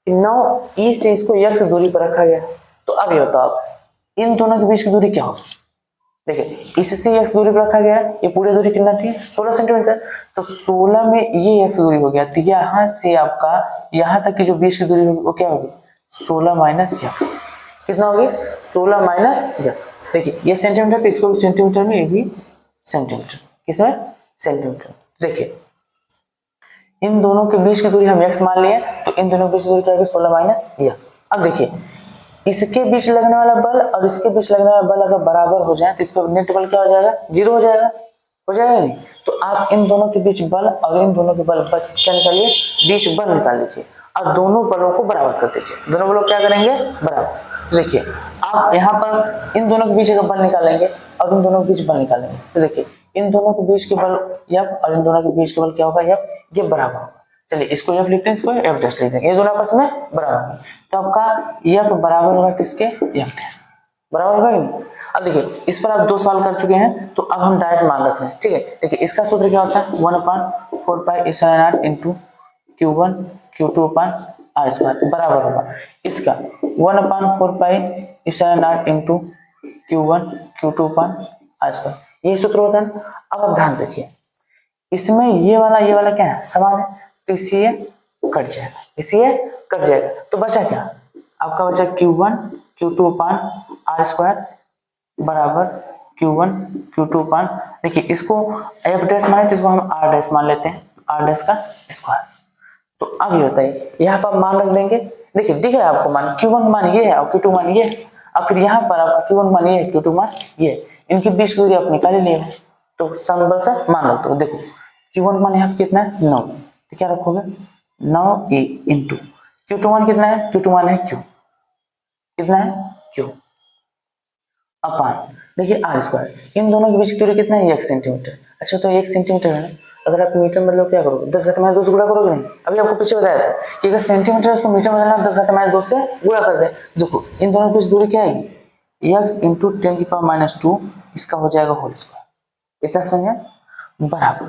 9e से इसको x दूरी पर रखा गया। तो अब ये बताओ आप इन दोनों के बीच की दूरी क्या होगी, देखिए इससे x दूरी पर रखा गया है, ये पूरी दूरी कितना थी 16 सेंटीमीटर, तो 16 में ये x दूरी हो गया, तो यहाँ से आपका यहाँ तक की जो बीच की दूरी होगी वो क्या होगी 16 माइनस x, कितना होगी 16 माइनस x। देखिए ये सेंटीमीटर, तो इसको सेंटीमीटर में, ये भी सेंटीमीटर, किसमें सेंटीमीटर। देखिए इन दोनों के बीच की दूरी हम x मान लिए, तो इन दोनों के बीच की दूरी क्या होगी 16 माइनस x। अब देखिए इसके बीच लगने वाला बल और इसके बीच लगने वाला बल अगर बराबर हो जाए तो इस पर नेट बल क्या हो जाएगा 0 हो जाएगा, हो जाएगा नहीं। तो आप इन दोनों के बीच बल और इन दोनों के बल क्या निकालिए, बीच बल निकाल लीजिए और दोनों बलों को बराबर कर दीजिए। दोनों बलों क्या करेंगे बराबर। तो देखिए आप यहाँ पर इन दोनों के बीच का बल निकालेंगे और इन दोनों के बीच बल निकालेंगे, तो देखिए इन दोनों के बीच के बल F और इन दोनों के बीच के बल क्या होगा F, ये बराबर होगा। चलिए इसको F लिखते हैं, इसको F डैश लिख देंगे, ये दोनों आपस में बराबर है, तो आपका F बराबर होगा किसके F डैश, बराबर होगा नहीं। अब देखिए इस पर आप 2 सवाल कर चुके हैं, तो अब हम डायरेक्ट मान रख रहे हैं। ठीक है, देखिए इसका सूत्र क्या होता है 1/4 pi epsilon not into Q1 Q2 upon r² बराबर होगा इसका 1/4 pi epsilon not into Q1 Q2 upon r², ये सूत्र होता है। अब आप ध्यान देखिए इसमें ये वाला क्या है समान है, तो इसलिए कट जाएगा, इसलिए कट जाएगा, तो बचा क्या आपका बचा Q1 Q2 अपॉन r² बराबर Q1 Q2 अपॉन, देखिए इसको F डैश माने तो इसको हम R डैश मान लेते हैं, R डैश का स्क्वायर। तो अब ये होता है, यहाँ पर मान रख देंगे। देखिए दिख रहा है आपको मान, Q1 मान ये है और Q2 मान ये है। अब फिर यहाँ पर आपको Q1 मान ये है, Q2 मान ये है, इनकी बीच की दूरी आप निकाल ही लिए। तो सिंपल सा मान लो। तो देखो Q1 मान यहाँ कितना है 9, तो क्या रखोगे 9 इंटू Q2 मान कितना है, Q2 मान है Q, कितना है Q अपान देखिए आर स्क्वायर, इन दोनों के बीच की दूरी कितना है 1 सेंटीमीटर। अच्छा तो 1 सेंटीमीटर है ना, अगर आप मीटर में लो क्या करोगे 10 घात माइनस 2 से गुणा करोगे नहीं। अभी आपको पीछे बताया था कि अगर सेंटीमीटर है उसको मीटर में बदलना 10 घात माइनस 2 से गुणा कर दे। देखो इन दोनों के बीच दूरी क्या आएगी x इंटू 10 की पावर माइनस 2, इसका हो जाएगा होल स्क्वायर। इतना समझे बराबर।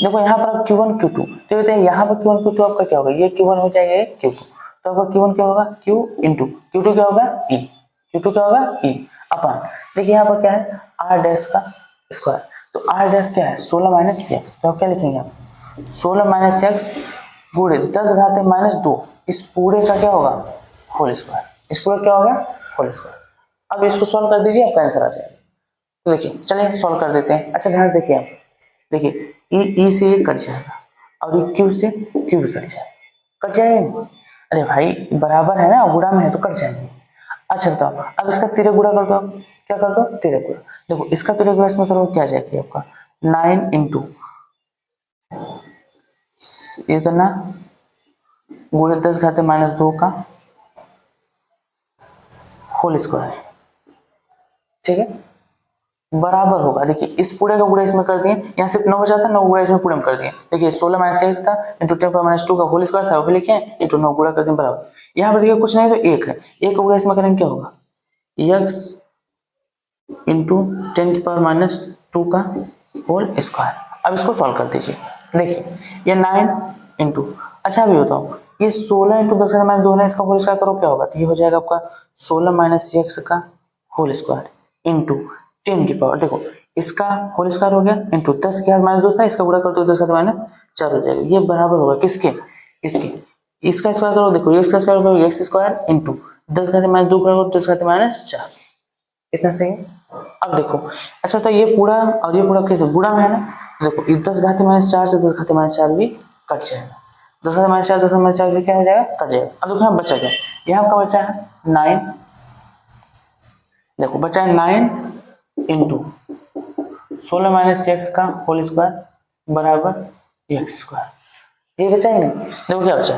देखो यहाँ पर आप Q1 Q2 तो कहते हैं यहाँ पर Q1 Q2 आपका क्या होगा, ये Q1 हो जाएगा, ये Q2, तो आपका Q1 क्या होगा Q इंटू Q2 क्या होगा E, Q2 क्या होगा E अपान देखिए यहाँ पर क्या है R डैश का स्क्वायर, तो R डैश क्या है 16 माइनस एक्स, तो आप क्या लिखेंगे आप 16 माइनस एक्स गुणे 10 घात माइनस 2, इस पूरे का क्या होगा होल स्क्वायर, इस पूरे क्या होगा होल स्क्वायर। अब इसको सॉल्व कर दीजिए आपका आंसर आ जाएगा। तो देखिए चलिए सॉल्व कर देते हैं। अच्छा ध्यान देखिए आप, देखिए ई से ये कट जाएगा और ये क्यू से क्यू भी कट जाएगा, कट जाएगा। अरे भाई बराबर है ना, गुणा में है तो कट जाएंगे। अच्छा बताओ अब इसका तिरक गुणा कर दो, आप क्या कर दो तिरक गुणा। देखो इसका तिरक गुणा इसमें करो क्या जाएगी आपका 9 इंटू इतना गुणे 10 घाते माइनस 2 का होल स्क्वायर, ठीक है बराबर होगा। देखिए इस पूरे का गुणा इसमें कर दिए, यहाँ सिर्फ 9 बचा था, 9 गुणा इसमें पूरे में कर दिए। देखिए 16 माइनस एक्स का इंटू 10 पावर माइनस 2 का होल स्क्वायर था वो भी लिखे इंटू 9 गुणा कर दिए बराबर। यहाँ पर देखिए कुछ नहीं तो एक है, एक का गुणा इसमें करेंगे क्या होगा x इंटू 10 की पावर माइनस 2 का होल स्क्वायर। अब इसको सॉल्व कर दीजिए। देखिए ये 9 इंटू, अच्छा अभी बताओ ये 16 इंटू 10 माइनस 2 है, इसका होल स्क्वायर करो क्या होगा, तो ये हो जाएगा आपका 16 माइनस एक्स का होल स्क्वायर इंटू 10 की पावर, देखो इसका होल स्क्वायर हो गया इंटू 10 के घात माइनस 2 था, इसका गुणा कर दो 10 के घात माइनस 4 हो जाएगा। ये बराबर होगा किसके, इसके, इसका स्क्वायर करो, देखो एक्स का स्क्वायर करो एक्स स्क्वायर इंटू 10 घात माइनस 2 करो 10 घात माइनस 4, इतना सही है। अब देखो अच्छा तो ये पूरा और ये पूरा कैसे गुणा में है ना, देखो 10 घात माइनस 4 से 10 घात माइनस 4 भी कट जाएगा, 10 घात माइनस 4 10 घात माइनस 4 भी क्या हो जाएगा कट जाएगा। अब देखो यहाँ बचा क्या, यहाँ आपका बचा है 9, देखो बचा है 9 इंटू 16 माइनस एक्स का होल स्क्वायर बराबर एक्स स्क्वायर, ये बचा ही नहीं। देखो क्या बचा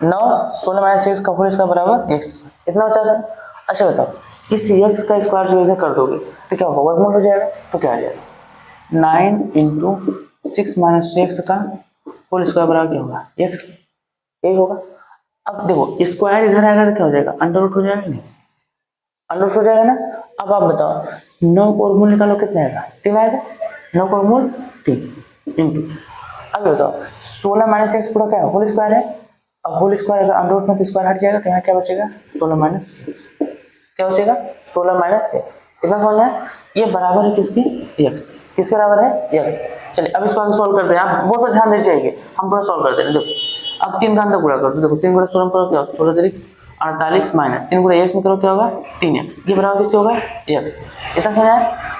9 16 माइनस एक्स का होल स्क्वायर बराबर एक्स स्क्वायर, इतना बचा था। अच्छा बताओ इस एक्स का स्क्वायर जो इधर कर दोगे तो क्या होगा वर्गमूल हो जाएगा, तो क्या आ जाएगा 9 इंटू 6 माइनस एक्स का होल स्क्वायर बराबर क्या होगा एक्स, यही होगा। अब देखो स्क्वायर इधर आएगा तो क्या हो जाएगा अंडर रूट हो जाएगा, नहीं अंडर रूट हो जाएगा ना। अब आप बताओ 9 का वर्गमूल निकालो कितना आएगा 3 आएगा, 9 का वर्गमूल 3 इंटू, अब बताओ 16 माइनस एक्स पूरा क्या है होल स्क्वायर है, अब होल स्क्वायर अगर अंडर रूट में तो स्क्वायर हट जाएगा, तो यहाँ क्या बचेगा 16 माइनस एक्स, क्या बचेगा 16 माइनस एक्स, इतना समझ में। ये बराबर है किसके एक्स, किसके बराबर है एक्स। चलिए अब इसको आगे सॉल्व करते हैं, आप बहुत पर ध्यान दीजिए, हम पूरा सॉल्व कर देंगे। देखो अब 3 का अंदर गुणा कर दो, देखो 3 गुणा 16 करो क्या 16 तरीक 48 माइनस 3 गुणा एक्स में करो क्या होगा 3x, ये बराबर किससे होगा एक्स, इतना समझ आया।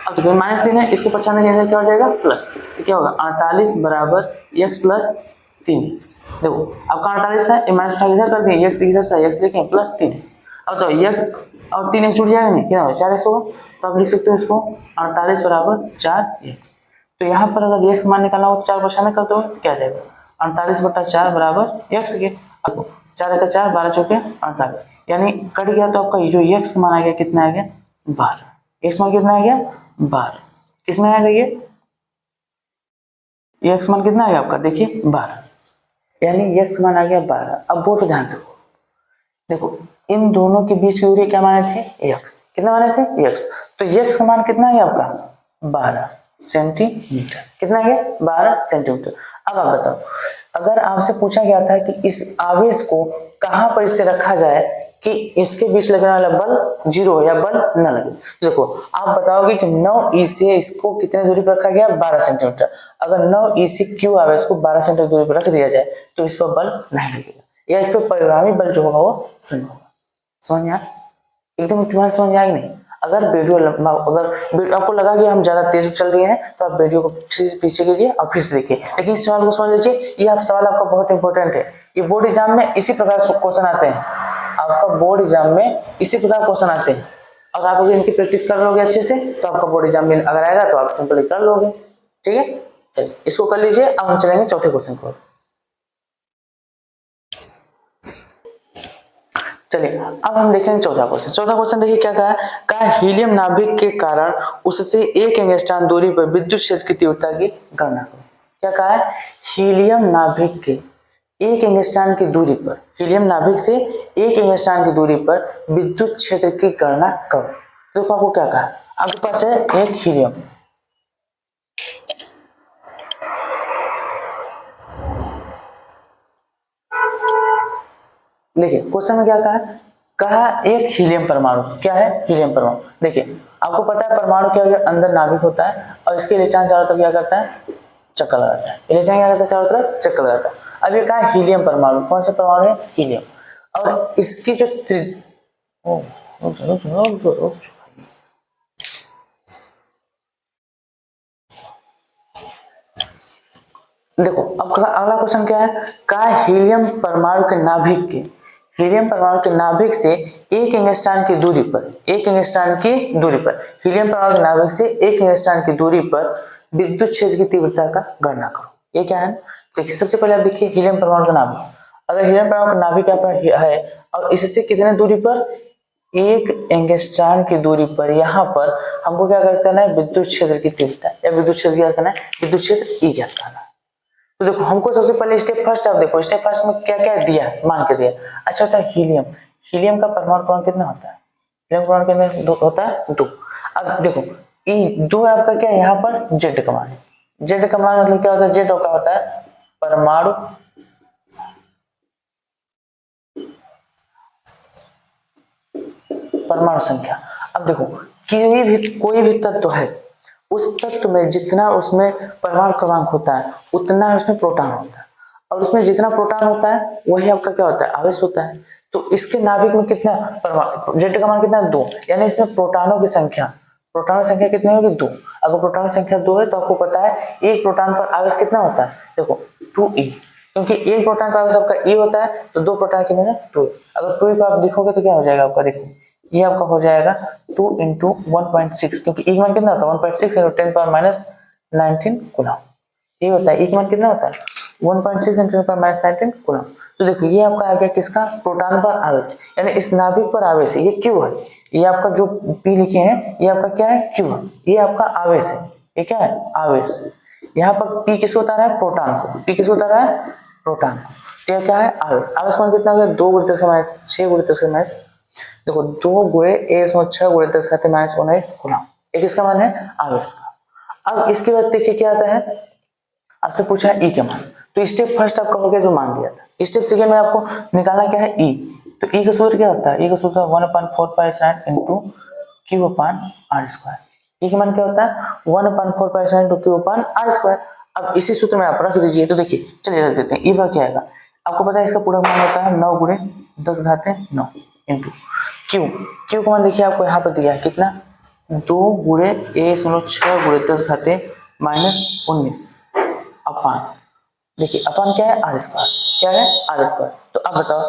अब देखो माइनस 3 है, इसको 95 के अंदर क्या हो जाएगा प्लस, तो क्या होगा 48 बराबर x प्लस 3x। देखो आपका 48 था, माइनस उठा इधर कर दिए x x लिखे प्लस 3x। अब तो x और 3x जुड़ जाएगा नहीं, क्या होगा 4x होगा, तो आप लिख सकते हो इसको 48 बराबर 4x। तो यहाँ पर अगर x मान निकालना हो तो 4 को शामिल कर दो तो क्या आ जाएगा 48 बटा 4 बराबर x के। अब 4 का 4 12 चौके 48, यानी कट गया तो आपका ये जो x मान आ गया कितना आ गया 12, x मान कितना आ गया 12, किसमें आएगा ये x मान कितना आ गया आपका देखिए 12, यानी x मान आ गया 12। अब बहुत ध्यान से देखो इन दोनों के बीच की दूरी क्या माने थे x, कितना माने थे x, तो x का मान कितना है आपका 12 सेंटीमीटर, कितना है 12 सेंटीमीटर। अब आप बताओ अगर आपसे पूछा गया था कि इस आवेश को कहां पर इससे रखा जाए कि इसके बीच लगने वाला बल 0 हो या बल न लगे, देखो आप बताओगे कि 9e से इसको कितने दूरी पर रखा गया 12 सेंटीमीटर, अगर 9e से q आवेश को 12 सेंटीमीटर दूरी पर रख दिया जाए तो इस पर बल नहीं लगेगा, या इस पर परिणामी बल जो होगा वो 0 होगा। समझ में आया एकदम इत्मीनान समझ में आया नहीं। अगर वीडियो अगर आपको लगा कि हम ज्यादा तेज चल रहे हैं तो आप वीडियो को पीछे कीजिए और फिर से देखिए। लेकिन इस सवाल को समझ लीजिए, ये आप सवाल आपका बहुत इंपॉर्टेंट है। ये बोर्ड एग्जाम में इसी प्रकार क्वेश्चन आते हैं, आपका बोर्ड एग्जाम में इसी प्रकार क्वेश्चन आते हैं। अगर आप इनकी प्रैक्टिस कर लोगे अच्छे से तो आपका बोर्ड एग्जाम में अगर आएगा तो आप सिंपली कर लोगे। ठीक है, चलिए इसको कर लीजिए। अब हम चलेंगे चौथे क्वेश्चन को। चलिए अब हम देखेंगे चौथा क्वेश्चन। चौथा क्वेश्चन देखिए क्या कहा है, कहा हीलियम नाभिक के कारण उससे 1 एंगस्ट्रॉन दूरी पर विद्युत क्षेत्र की तीव्रता की गणना करो। क्या कहा है, हीलियम नाभिक के 1 एंगस्ट्रॉन की दूरी पर, हीलियम नाभिक से 1 एंगस्ट्रॉन की दूरी पर विद्युत क्षेत्र की गणना करो। देखो आपको क्या कहा, आपके पास है एक हीलियम, देखिए क्वेश्चन में क्या कहा, कहा एक हीलियम परमाणु, क्या है हीलियम परमाणु। देखिए आपको पता है परमाणु क्या है, अंदर नाभिक होता है और इसके इलेक्ट्रॉन चारों तरफ क्या करता है, चक्कर लगाता है। इलेक्ट्रॉन क्या करता है, चारों तरफ चक्कर लगाता है। अब ये कहा हीलियम परमाणु, कौन सा परमाणु है, हीलियम। और इसकी जो देखो अब अगला क्वेश्चन क्या है, कहा हीलियम परमाणु के नाभिक के, हीलियम परमाणु के नाभिक से 1 एंगस्ट्रॉन की दूरी पर, 1 एंगस्ट्रॉन की दूरी पर, हीलियम परमाणु के नाभिक से 1 एंगस्ट्रॉन की दूरी पर विद्युत क्षेत्र की तीव्रता का गणना करो। ये क्या है, देखिए सबसे पहले आप देखिए हीलियम परमाणु का नाभिक, अगर हीलियम परमाणु का नाभिक यहाँ पर है और इससे कितने दूरी पर, 1 एंगस्ट्रॉन की दूरी पर, यहाँ पर हमको क्या करना है, विद्युत क्षेत्र की तीव्रता या विद्युत क्षेत्र क्या करना है, विद्युत क्षेत्र ई ज्ञात करना है। तो देखो हमको सबसे पहले स्टेप फर्स्ट, आप देखो स्टेप फर्स्ट में क्या क्या दिया, मान के दिया। अच्छा होता है हीलियम, हीलियम का परमाणु क्रमांक कितना होता है, हीलियम परमाणु कितना होता है, 2। अब देखो ई 2 आपका क्या है, यहाँ पर जेड का मान, जेड का मान मतलब क्या होता है, जेड का होता है परमाणु परमाणु संख्या। अब देखो कोई भी तत्व है, उस तत्व में जितना उसमें परमाणु क्रमांक होता है उतना उसमें प्रोटॉन होता है, और उसमें जितना प्रोटॉन होता है वही आपका क्या होता है, आवेश होता है। तो इसके नाभिक में कितना परमाणु, जेड का मान कितना, 2, यानी इसमें प्रोटॉनों की संख्या, प्रोटॉन की संख्या कितनी होगी, 2। अगर प्रोटॉन की संख्या 2 है तो आपको पता है एक प्रोटॉन पर आवेश कितना होता है, देखो 2e, क्योंकि एक प्रोटॉन का आवेश आपका e होता है तो 2 प्रोटॉन कितने हैं, 2। अगर 2e को आप लिखोगे तो क्या हो जाएगा आपका, देखो ये आपका हो जाएगा 2 × 1.6, क्योंकि e मान कितना होता है, 1.6 × 10⁻19 कूलम। ये होता है e मान कितना होता है, 1.6 × 10⁻19 कूलम। तो देखो ये आपका आ गया किसका, प्रोटॉन पर आवेश, यानी इस नाभिक पर आवेश है, ये क्यू है। ये आपका जो p लिखे हैं ये आपका क्या है, क्यू है, ये आपका आवेश है, ये क्या है, आवेश। यहाँ पर p किसको बता रहा है, प्रोटॉन को, p किसको बता रहा है, प्रोटॉन को। तो ये क्या है, आवेश। आवेश मान कितना हो गया, 2 × 10⁻6 × 10⁻, देखो 2 × 6 × 10⁻19 कूलम, एक इसका मान है आवेश का। अब इसके बाद देखिए क्या आता है, आपसे पूछा है ई के मान, तो स्टेप फर्स्ट आपका हो गया जो मान दिया था। स्टेप सेकंड में आपको निकालना क्या है, ई। तो ई का सूत्र क्या होता है, ई का सूत्र 1/4π × Q/r²। ई का मान क्या होता है, 1/4π × Q/r²। अब इसी सूत्र में आप रख दीजिए। तो देखिए चलिए रख देते हैं, ई बार क्या आएगा, आपको पता है इसका पूरा मान होता है 9 × 10⁻9 इंटू क्यू। क्यू का मान देखिए आपको यहाँ पर दिया है कितना, 2 × 1/10⁻19 अपान, देखिए अपान क्या है, r², क्या है, r²। तो अब बताओ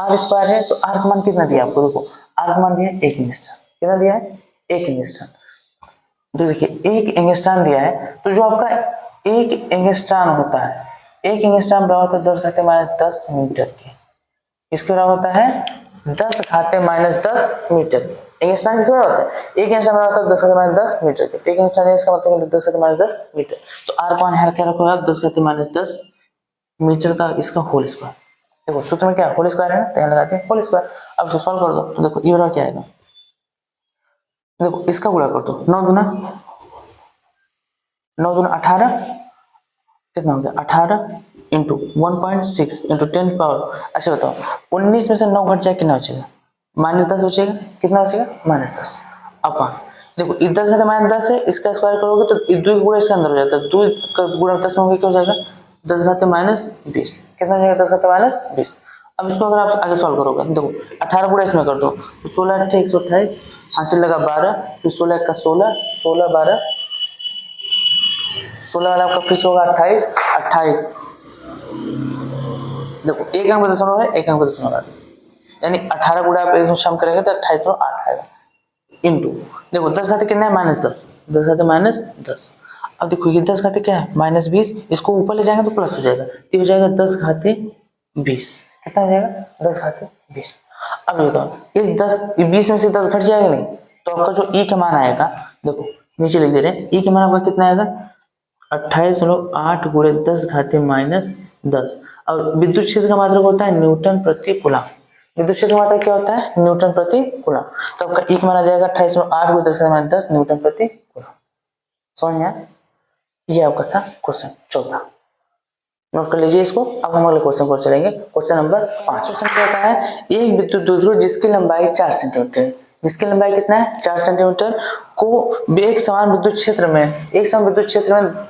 r² है तो r का मान कितना दिया आपको, देखो r का मान दिया है 1 एंगस्ट्रॉन, कितना दिया है, 1 एंगस्ट्रॉन। तो देखिए 1 एंगस्ट्रॉन दिया है, तो जो आपका 1 एंगस्ट्रॉन होता है, 1 एंगस्ट्रॉन बराबर होता है 10⁻10 मीटर के, इसके बराबर होता है 10⁻10 मीटर। एंगस्ट्रॉन किसका होता है, 1 एंगस्ट्रॉन बराबर होता है 10⁻10 मीटर के, तो 1 एंगस्ट्रॉन इसका मतलब है 10⁻10 मीटर। तो r का मान यहाँ क्या रखोगे आप, 10⁻10 मीटर का इसका होल स्क्वायर। देखो सूत्र में क्या होल स्क्वायर है ना, तो यहाँ लगाते हैं होल स्क्वायर। अब इसको सॉल्व कर दो, तो देखो ये वाला क्या आएगा, देखो इसका गुणा कर दो, 9 दूना 18, कितना हो गया 18 × 1.6 × 10 पावर। अच्छा बताओ 19 में से 9 घट जाए कितना बचेगा, -10 बचेगा, कितना बचेगा, -10 अपान, देखो 10⁻10 है, इसका स्क्वायर करोगे तो 2 गुणा इसके अंदर हो जाता है, 2 का गुणा 10 में क्या हो जाएगा, 10⁻20, कितना हो जाएगा, 10⁻20। अब इसको अगर आप आगे सॉल्व करोगे, देखो 18 गुणा इसमें कर दो तो 16 × 8 = 128, हासिल लगा 12, फिर 16 का 16, 16 12, 16 वाला आपका फिर होगा 28, 28 देखो एक अंक दशमलव है, एक अंक दशमलव है, यानी 18 गुणा आप इसमें सम करेंगे तो 28 तो 8 आएगा इंटू देखो 10 घाते कितना है -10, 10 घाते -10। अब देखो ये 10 घाते क्या है -20, इसको ऊपर ले जाएंगे तो प्लस हो जाएगा, तो हो जाएगा 10 घाते 20। कितना हो जाएगा 10 घाते 20। अब ये बताओ इस 20 में से 10 घट जाएगा नहीं, तो आपका जो ई का मान आएगा देखो नीचे लिख दे रहे हैं, ई का मान आपका कितना आएगा 28.8 गुणे 10 घाते -10। और विद्युत क्षेत्र का मात्रक होता है न्यूटन प्रति कूलम। विद्युत क्षेत्र का मात्रक क्या होता है न्यूटन प्रति कूलम। तो आपका ई का मान आ जाएगा 28.8 गुणे 10 घाते -10 न्यूटन प्रति कूलम। समझ में आया? ये आपका था क्वेश्चन 14। नोट कर लीजिए इसको। अब हम अगले क्वेश्चन को चलेंगे। Question number 5। क्वेश्चन क्या होता है, एक विद्युत द्विध्रुव जिसकी लंबाई 4 सेंटीमीटर, जिसकी लंबाई कितना है 4 सेंटीमीटर को एक समान विद्युत क्षेत्र में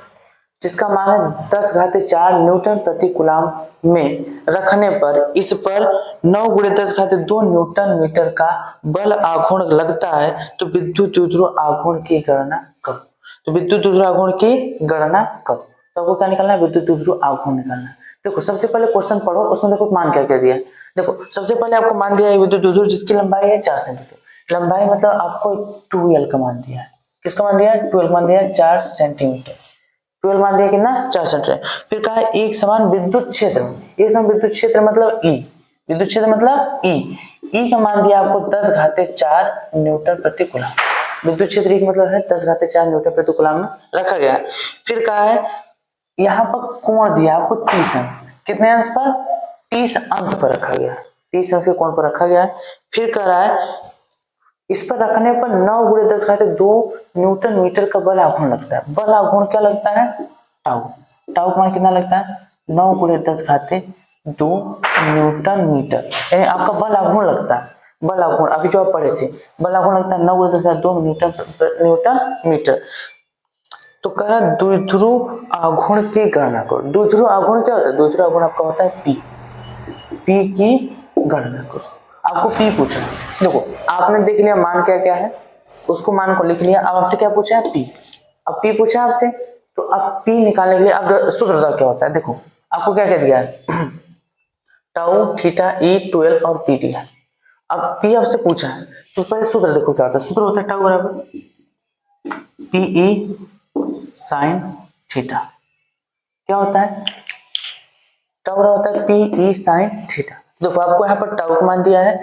जिसका मान है 10 घाते 4 न्यूटन प्रति कूलम में रखने पर इस पर 9 गुणे 10 घाते 2 न्यूटन मीटर का बल आघूर्ण लगता है, तो विद्युत द्विध्रुव आघूर्ण की गणना करो। तो विद्युत द्विध्रुव आघूर्ण की गणना करो। तो आपको क्या निकालना है विद्युत द्विध्रुव आघूर्ण निकालना है। देखो सबसे पहले क्वेश्चन पढ़ो, उसमें देखो मान क्या क्या दिया है। देखो सबसे पहले आपको मान दिया है विद्युत द्विध्रुव जिसकी लंबाई है 4 सेंटीमीटर। लंबाई मतलब आपको 2l का मान दिया है। किसका मान दिया है 2l मान दिया है 4 सेंटीमीटर। 12 मान दिया कितना 4 सेंटीमीटर। फिर कहा है एक समान विद्युत क्षेत्र में, एक समान विद्युत क्षेत्र मतलब ई, विद्युत क्षेत्र मतलब ई का मान दिया आपको 10 घाते 4 न्यूटन प्रति कूलम। विद्युत क्षेत्र का मतलब है 10 घाते 4 न्यूटन प्रति कूलम में रखा गया है। फिर कहा है यहाँ पर कोण दिया आपको 30 अंश, कितने अंश पर 30 अंश पर रखा गया है, 30 अंश के कोण पर रखा गया है। फिर कह रहा है इस पर रखने पर 9 गुणे 10 घाते 2 न्यूटन मीटर का बल आघूर्ण लगता है। बल आघूर्ण क्या लगता है टाउ, टाउ का मान कितना लगता है 9 गुणे 10 घाते 2 न्यूटन मीटर, यानी आपका बल आघूर्ण लगता है। बल आघूर्ण अभी जो आप पढ़े थे बल आघूर्ण लगता है 9 गुणे 10 घाते 2 न्यूटन मीटर। तो कह रहा द्विध्रुव आघूर्ण की गणना करो। द्विध्रुव आघूर्ण क्या होता है, द्विध्रुव आघूर्ण आपका होता है पी की गणना करो। आपको पी पूछा, देखो आपने देख लिया मान क्या क्या है, उसको मान को लिख लिया। अब आपसे क्या पूछा है पी, अब पी पूछा आपसे, तो अब पी निकालने के लिए अब सूत्र क्या होता है, देखो आपको क्या क्या दिया है टाउ थीटा ई 12 और पी दिया। अब पी आपसे पूछा है तो पहले सूत्र देखो क्या होता है। सूत्र होता है टाउ बराबर पी ई साइन थीटा। क्या होता है टाउ बराबर होता है पी ई साइन थीटा। देखो आपको यहाँ पर टाउ का मान दिया है,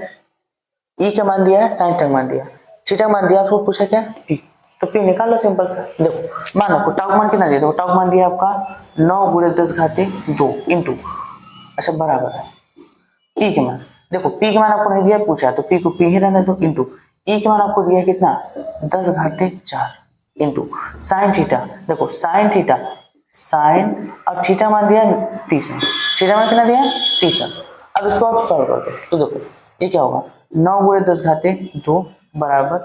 ई का मान दिया है, साइन का मान दिया, थीटा का मान दिया, आपको पूछा क्या पी, तो पी निकाल लो सिंपल सा। देखो मान आपको टाउ का मान कितना दिया, देखो टाउ का मान दिया आपका 9 गुणे 10 घाते 2 इंटू, अच्छा बराबर है पी के मान। देखो पी के मान आपको नहीं दिया पूछा, तो पी को पी ही रहने दो इंटू ई के मान आपको दिया कितना 10 घाते 4 इंटू साइन थीटा। देखो साइन थीटा साइन और थीटा मान दिया 30, थीटा मान कितना दिया 30। अब इसको आप सॉल्व कर दो, तो देखो ये क्या होगा 9 गुणे 10 घाते 2 बराबर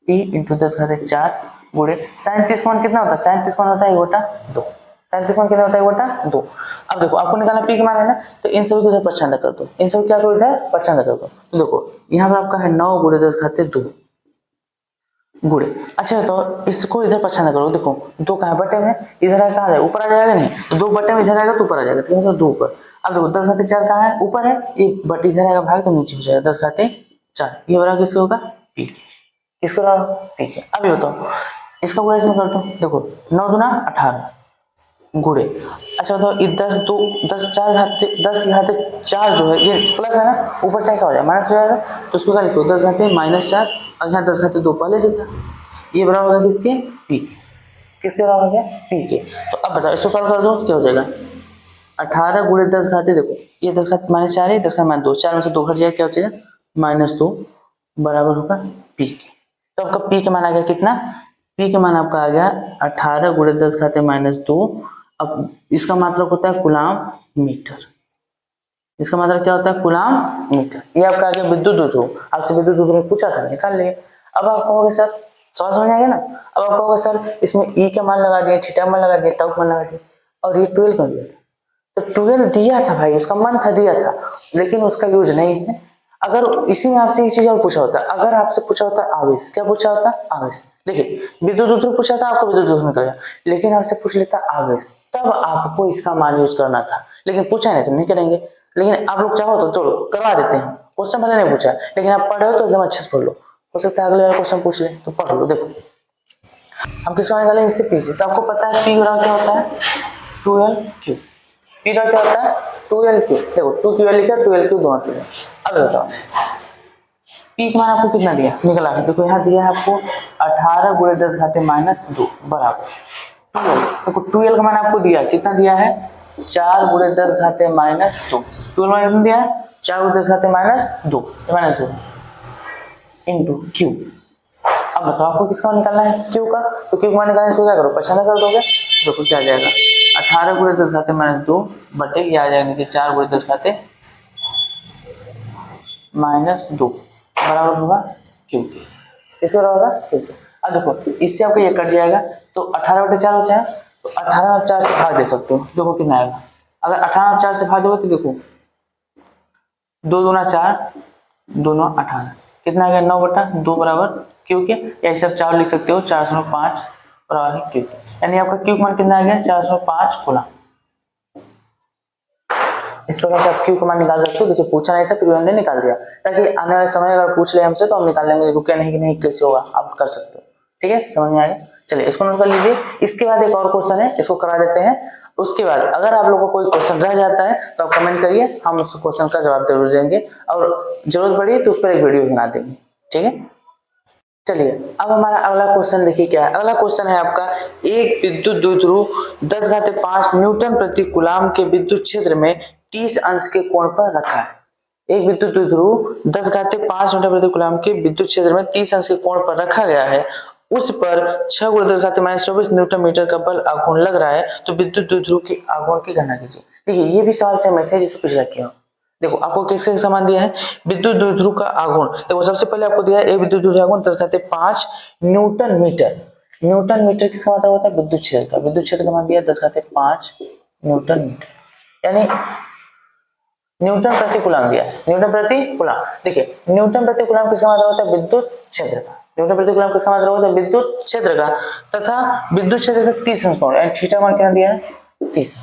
पी इंटू 10 घाते 4 गुणे साइन 30 मान कितना होता है, साइन 30 मान होता है 1/2, साइन 30 मान कितना होता है 1/2। अब देखो आपको निकालना पी का मान है ना, तो इन सभी को इधर प्रचंड कर दो, इन सभी क्या करो इधर प्रचंड कर दो। तो देखो यहाँ पर आपका है 9 गुणे 10 घाते 2 गुणे, अच्छा तो इसको इधर प्रचंड करो। देखो 2 कहाँ बटे में, इधर है कहाँ ऊपर आ जाएगा, नहीं तो 2 बटे में इधर आएगा तो ऊपर आ जाएगा, तो 2 ऊपर। अब देखो 10 घाते 4 कहाँ है ऊपर है, ये बट इधर आएगा भाग तो नीचे हो जाएगा 10 घाते 4। ये बराबर किसका होगा पी के, किसका बराबर पी के। अभी बताओ इसका पूरा इसमें कर दो, देखो 9 दूना 18 गुणे, अच्छा तो ये 10 घाते 4 जो है ये प्लस है ना, ऊपर चाहे क्या हो जाए माइनस हो जाएगा, तो उसको क्या लिखो 10 घाते -4 और यहाँ 10 घाते 2 पहले से था, ये बराबर होगा किसके पी के, किसके बराबर हो गया पी के। तो अब बताओ इसको सॉल्व कर दो क्या हो जाएगा 18 गुणे 10 घाते, देखो ये 10 घाते -4 है, 10 घाते -2, 4 में से 2 घट जाएगा क्या हो जाएगा -2 बराबर होगा पी के। तो आपका पी के मान आ गया कितना, पी के मान आपका आ गया 18 गुणे 10 घाते -2। अब इसका मात्रक होता है कूलम मीटर, इसका मतलब क्या होता है कूलम मीटर। ये आपका आ गया विद्युत द्विध्रुव, आपसे विद्युत द्विध्रुव पूछा था निकाल लिए। अब आप कहोगे सर समझ में आ गया ना, अब आप कहोगे सर इसमें ई का मान लगा दिए, थीटा मान लगा दिए, टाउ का मान लगा दिए और ये 12 कर दिया, तो 12 दिया था भाई उसका मान था दिया था, लेकिन उसका यूज नहीं है। अगर इसी में आपसे एक चीज और पूछा होता, अगर आपसे पूछा होता आवेश, क्या पूछा होता आवेश, देखिए विद्युत ध्रुव पूछा था, आपको विद्युत ध्रुव निकल गया, लेकिन आपसे पूछ लेता आवेश, तब आपको इसका मान यूज करना था, लेकिन पूछा नहीं तो नहीं करेंगे। लेकिन आप लोग चाहो तो चलो करवा देते हैं, क्वेश्चन भले नहीं पूछा, लेकिन आप पढ़े हो तो एकदम अच्छे से पढ़ लो, हो सकता है अगले वाला क्वेश्चन पूछ ले, तो पढ़ लो। देखो हम किसका निकालेंगे, इससे पीछे, तो आपको पता है पी बराबर क्या होता है 2L3, पी बराबर क्या होता है 2L3, देखो 2QL लिखा, 2L3 दोनों से। अब बताओ पी का मान आपको कितना दिया, निकला है, देखो यहाँ दिया है आपको 18 गुणे 10 घाते -2 बराबर 12। देखो 12 का मान आपको दिया, कितना दिया है 4 गुणे 10 घाते -2, 12 मान कितना दिया है 4 गुणे 10 घाते -2 इंटू क्यू। अब बताओ आपको किसका मान निकालना है, क्यू का, तो क्यू का मान निकालना है, इसको क्या करो पछाना कर दोगे, देखो क्या आ जाएगा 18 गुणे 10 घाते -2 बटे ये आ जाएगा नीचे 4 गुणे 10 घाते -2 बराबर होगा क्यू, इसके बराबर होगा क्यू। अब देखो इससे आपको ये कट जाएगा, तो 18 बटे 4 बचा है, तो 18 और 4 से भाग दे सकते हो, देखो कितना आएगा, अगर 18 और 4 से भाग दोगे तो देखो 2 दूना 4, 2 9 18, कितना आ गया 9 बटा 2 बराबर क्यू के, या इसे आप 4 लिख सकते हो 405 बराबर है क्यू के, यानी आपका क्यू मान कितना आ गया 405 कूलम। इस प्रकार से आप क्यू का मान निकाल सकते हो, देखिए पूछा नहीं था फिर हमने निकाल दिया, ताकि आने वाले समय अगर पूछ ले हमसे तो हम निकाल लेंगे, रुके नहीं कि नहीं कैसे होगा आप कर सकते हो, ठीक है समझ में आ गया। चलिए इसको नोट कर लीजिए, इसके बाद एक और क्वेश्चन है, इसको करा देते हैं, उसके बाद अगर आप लोगों को कोई क्वेश्चन रह जाता है तो आप कमेंट करिए, हम उसको क्वेश्चन का जवाब जरूर देंगे, और जरूरत पड़ी तो उस पर एक वीडियो बना देंगे, ठीक है। चलिए अब हमारा अगला क्वेश्चन देखिए क्या है, अगला क्वेश्चन है आपका, एक विद्युत द्विध्रुव 10 घाते 5 न्यूटन प्रति कूलाम के विद्युत क्षेत्र में 30 अंश के कोण पर रखा है। एक विद्युत द्विध्रुव 10 घाते 5 न्यूटन प्रति कूलाम के विद्युत क्षेत्र में 30 अंश के कोण पर रखा गया है, उस पर 6 गुणे 10 घाते -24 न्यूटन मीटर का बल आघूर्ण लग रहा है, तो विद्युत द्विध्रुव की आघूर्ण की गणना कीजिए। देखिए ये भी सवाल सेम है जिसको पिछला किया, देखो आपको किसके समान दिया है, विद्युत द्विध्रुव का आघूर्ण, देखो सबसे पहले आपको दिया है एक विद्युत द्विध्रुव आघूर्ण 10 घाते 5 न्यूटन मीटर, न्यूटन मीटर किसका मतलब होता है विद्युत क्षेत्र का, विद्युत क्षेत्र का मान दिया 10 घाते 5 न्यूटन मीटर, यानी न्यूटन प्रति कूलम दिया है, न्यूटन प्रति कूलम। देखिए न्यूटन प्रति कूलम किसका मतलब होता है विद्युत क्षेत्र का, न्यूटन प्रति कूलम किसका मतलब होता है विद्युत क्षेत्र का, तथा विद्युत क्षेत्र का 30 अंश कोण, थीटा मान कितना दिया है 30,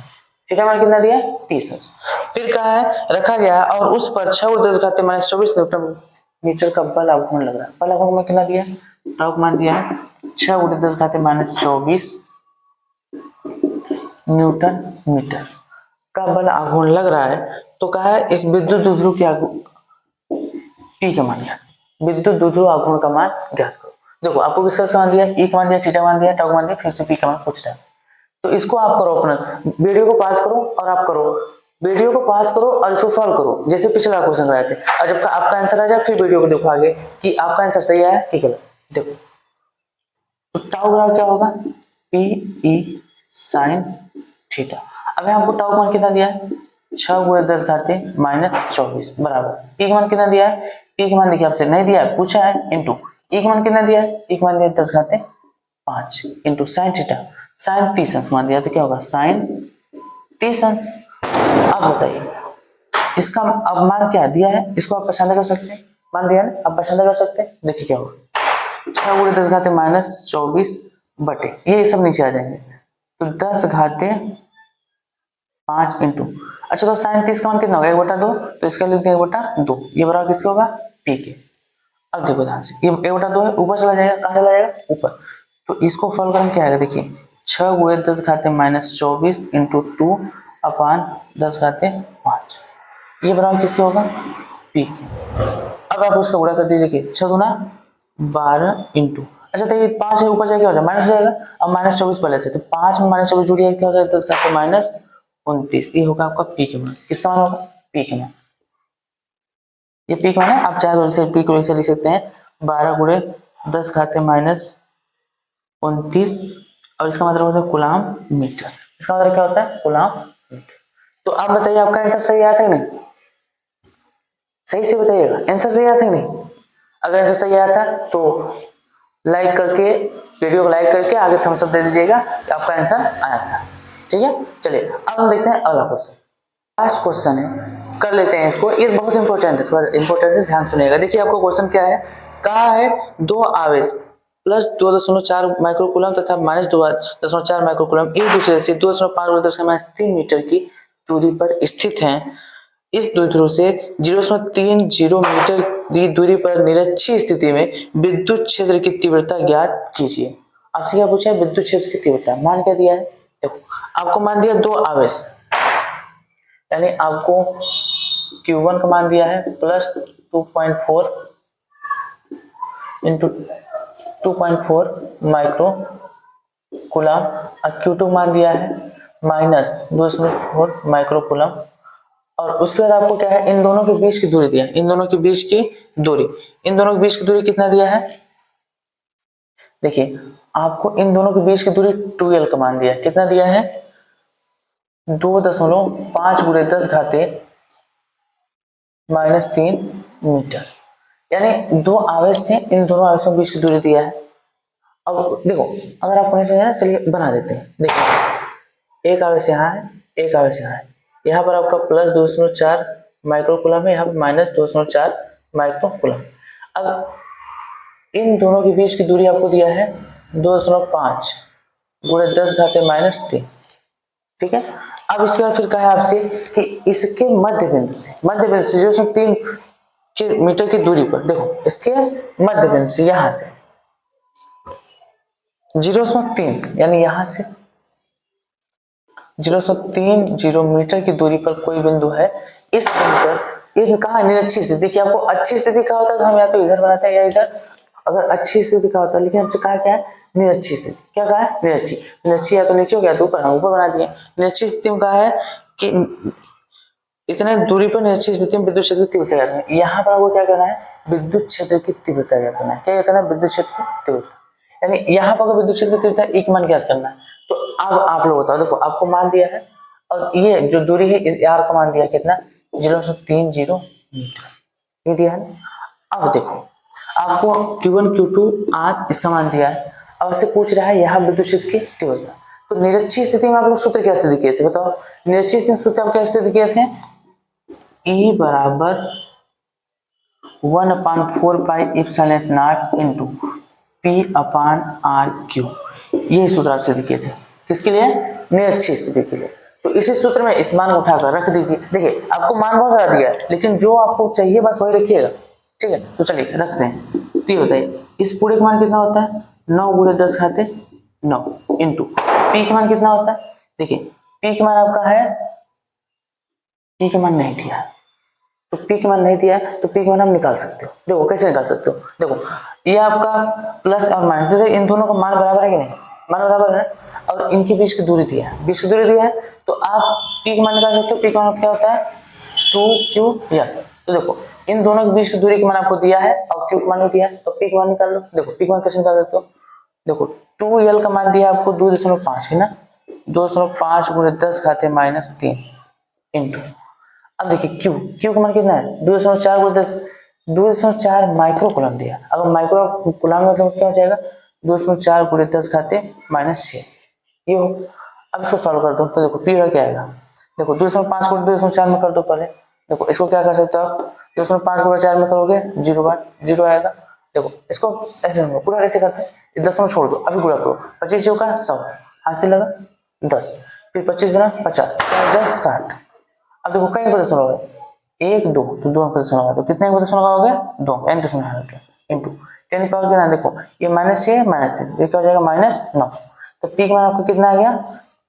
थीटा मान कितना दिया है 30 अंश। फिर कहा है रखा गया और उस पर 6 गुणे 10 घाते -24 न्यूटन मीटर का बल आघूर्ण लग रहा है, बल आघूर्ण में कितना दिया है, टॉर्क मान दिया है 6 गुणे 10 घाते -24 न्यूटन मीटर का बल आघूर्ण लग रहा है, तो कहा है इस विद्युत द्विध्रुव के पी का मान ज्ञात, विद्युत द्विध्रुव आघूर्ण का मान ज्ञात करो। देखो आपको किसका समान दिया, ई का मान दिया, थीटा मान दिया, टॉर्क मान दिया, फिर से पी का मान पूछ रहा है, तो इसको आप करो, अपना वीडियो को पास करो और आप करो, वीडियो को पास करो और इसको सॉल्व करो जैसे पिछला क्वेश्चन कराए थे, और जब आपका आंसर आ जाए फिर वीडियो को देखो आगे कि आपका आंसर सही आया कि गलत। देखो तो टाउ बराबर क्या होगा पी ई साइन थीटा, अब यहाँ आपको टाउ मान कितना दिया है 6 गुणे 10 घाते -24 बराबर पी का मान कितना दिया है, पी का मान देखिए आपसे नहीं दिया है पूछा है, इंटू ई का मान कितना दिया है, ई का मान दिया 10 घाते 5 इंटू साइन थीटा, साइन 30 अंश मान दिया तो क्या होगा साइन 30 अंश। अब बताइए इसका अब मान क्या दिया है, इसको आप पसंद कर सकते हैं, मान दिया ना आप पसंद कर सकते हैं, देखिए क्या होगा 6 गुणे 10 घाते -24 बटे ये सब नीचे आ जाएंगे, तो 10 घाते 5 इंटू, अच्छा तो साइन 30 का मान कितना होगा 1/2, तो इसका लिख देंगे 1/2, ये बराबर किसका होगा पी के। अब देखो ध्यान से ये 1/2 है, ऊपर चला जाएगा, कहाँ चला जाएगा ऊपर, तो इसको सॉल्व करने क्या आएगा, देखिए 6 गुणे 10 घाते -24 इंटू 2 अपान 10 घाते 5, ये बराबर किसके होगा पी के। अब आप उसका गुणा कर दीजिए कि 6 गुना 12 इंटू, अच्छा तो ये 5 है ऊपर जाएगा हो जाएगा माइनस हो जाएगा, अब -24 पहले से, तो 5 में -24 जुड़ जाएगा क्या हो जाएगा 10 घाते -29, ये होगा आपका पी के मान, किसका मान होगा पी के मान, ये पी का मान है, आप चाहे तो इसे पी को ऐसे लिख सकते हैं 12 गुणे 10 घाते -29, और इसका मतलब होता है कूलाम मीटर, इसका मतलब क्या होता है कूलाम मीटर। तो आप बताइए आपका आंसर सही आया था कि नहीं, सही से बताइएगा आंसर सही आया था कि नहीं, अगर आंसर सही आया था तो लाइक करके वीडियो को लाइक करके आगे थम्स अप दे दीजिएगा कि आपका आंसर आया था, ठीक है। चलिए अब हम देखते हैं अगला क्वेश्चन, लास्ट क्वेश्चन है, कर लेते हैं इसको, ये बहुत इंपॉर्टेंट है, थोड़ा इंपॉर्टेंट है, ध्यान सुनिएगा। देखिए आपको क्वेश्चन क्या है, कहा है दो आवेश प्लस 2.4 माइक्रोकूलम तथा माइनस 2.4 माइक्रोकूलम एक दूसरे से 2.5 × 10⁻³ मीटर की दूरी पर स्थित हैं। इस द्विध्रुव से 0.30 मीटर की दूरी पर निरक्षीय स्थिति में विद्युत क्षेत्र की तीव्रता ज्ञात कीजिए। आपसे क्या पूछा है, विद्युत क्षेत्र की तीव्रता। मान क्या दिया है, देखो आपको मान दिया दो आवेश, यानी आपको Q1 का मान दिया है प्लस 2.4 इंटू 2.4 माइक्रो कूलम, और Q2 मान दिया है माइनस 2.4 माइक्रो कूलम। और उसके बाद आपको क्या है, इन दोनों के बीच की दूरी दिया है, इन दोनों के बीच की दूरी, इन दोनों के बीच की दूरी कितना दिया है, देखिए आपको इन दोनों के बीच की दूरी 2L का मान दिया है, कितना दिया है 2.5 × 10⁻³ मीटर, यानी दो आवेश थे, इन दोनों आवेशों के बीच की दूरी दिया है। अब देखो अगर आपको नहीं समझा, चलिए बना देते हैं। देखिए एक आवेश यहाँ है, एक आवेश यहाँ है, यहाँ पर आपका प्लस 2.4 माइक्रोकूलम है, यहाँ पर माइनस 2.4 माइक्रोकूलम। अब इन दोनों के बीच की दूरी आपको दिया है 2.5 × 10⁻³ ठीक है। अब इसके बाद फिर कहा है आपसे कि इसके मध्य बिंदु से 0.3 मीटर की दूरी पर, देखो इसके मध्य बिंदु से यहां से 0.3 यानी यहां से 0.30 मीटर की दूरी पर कोई बिंदु है, इस बिंदु पर ये कहा निरक्षीय स्थिति। देखिए आपको अच्छी स्थिति कहा होता है तो हम यहाँ पे इधर बनाते हैं या इधर, अगर अच्छी स्थिति कहा होता है, लेकिन हमसे कहा क्या है निरक्षीय स्थिति। क्या कहा है, निरक्षीय, निरक्षीय या तो नीचे हो गया तो ऊपर, हम ऊपर बना दिए। निरक्षीय स्थिति में कहा है कि इतने दूरी पर निरक्षीय स्थिति में विद्युत क्षेत्र की तीव्रता ज्ञात करना है। यहाँ पर आपको क्या करना है, विद्युत क्षेत्र की तीव्रता ज्ञात करना है। क्या करना है, विद्युत क्षेत्र की तीव्रता, यानी यहाँ पर विद्युत क्षेत्र की तीव्रता एक मान ज्ञात करना है। तो अब आप लोग बताओ, देखो आपको मान दिया है और ये जो दूरी है इस आर का मान दिया कितना 0.30 मीटर, ये दिया है। अब देखो आपको Q1 Q2 R इसका मान दिया है, अब से पूछ रहा है यहाँ विद्युत क्षेत्र की तीव्रता। तो निरक्षीय स्थिति में आप लोग सूत्र क्या स्थिति किए थे, बताओ निरक्षीय स्थिति में सूत्र आप क्या स्थिति किए थे, E बराबर 1/4 pi epsilon not into P/RQ, यही सूत्र आप सिद्ध किए थे, किसके लिए, निरक्षीय स्थिति के लिए। तो इसी सूत्र में इस मान को उठाकर रख दीजिए। देखिए आपको मान बहुत ज्यादा दिया है, लेकिन जो आपको चाहिए बस वही रखिएगा, ठीक है। तो चलिए रखते हैं, तो ये होता है इस पूरे का मान कितना होता है 9 × 10⁻9 इंटू पी का मान कितना होता है, देखिए पी का मान आपका है, पी का मान नहीं दिया, तो पी का मान नहीं दिया है तो पी का मान आप निकाल सकते हो। देखो कैसे निकाल सकते हो, देखो ये आपका प्लस और माइनस, देखो इन दोनों का मान बराबर है कि नहीं, मान बराबर है, और इनके बीच की दूरी दिया है, बीच की दूरी दिया है, तो आप पी का मान निकाल सकते हो। पी का मान क्या होता है 2QL। तो देखो इन दोनों के बीच की दूरी का मान आपको दिया है और Q का मान भी दिया है, तो पी का मान निकाल लो। देखो पी का मान कैसे निकाल सकते हो, देखो 2L का मान दिया आपको 2.5 है ना, 2.5 × 10⁻³ इंटू, अब देखिए Q का मान कितना है 2.4 माइक्रोकूलम दिया। अगर माइक्रोकूलम में मतलब क्या हो जाएगा 2.4 × 10⁻6, ये हो। अब इसको सॉल्व कर दो तो देखो P क्या आएगा, देखो 2.5 को 2.4 में कर दो पहले, देखो इसको क्या कर सकते हो आप 2.5 को 4 में करोगे 0 आएगा। देखो इसको ऐसे पूरा कैसे करते हैं, 10 में छोड़ दो, अभी पूरा करो, 25 का 100 हाथ से लगा 10, फिर 25 बना 50, 10 60। अब देखो कई प्रदर्शन हो गए 1 2, तो 2 प्रदर्शन होगा, तो कितने प्रदर्शन होगा 2 n दशमलव है इंटू 10 पावर कितना, देखो ये -6 -3, ये क्या हो जाएगा -9। तो पीक मान आपका कितना आ गया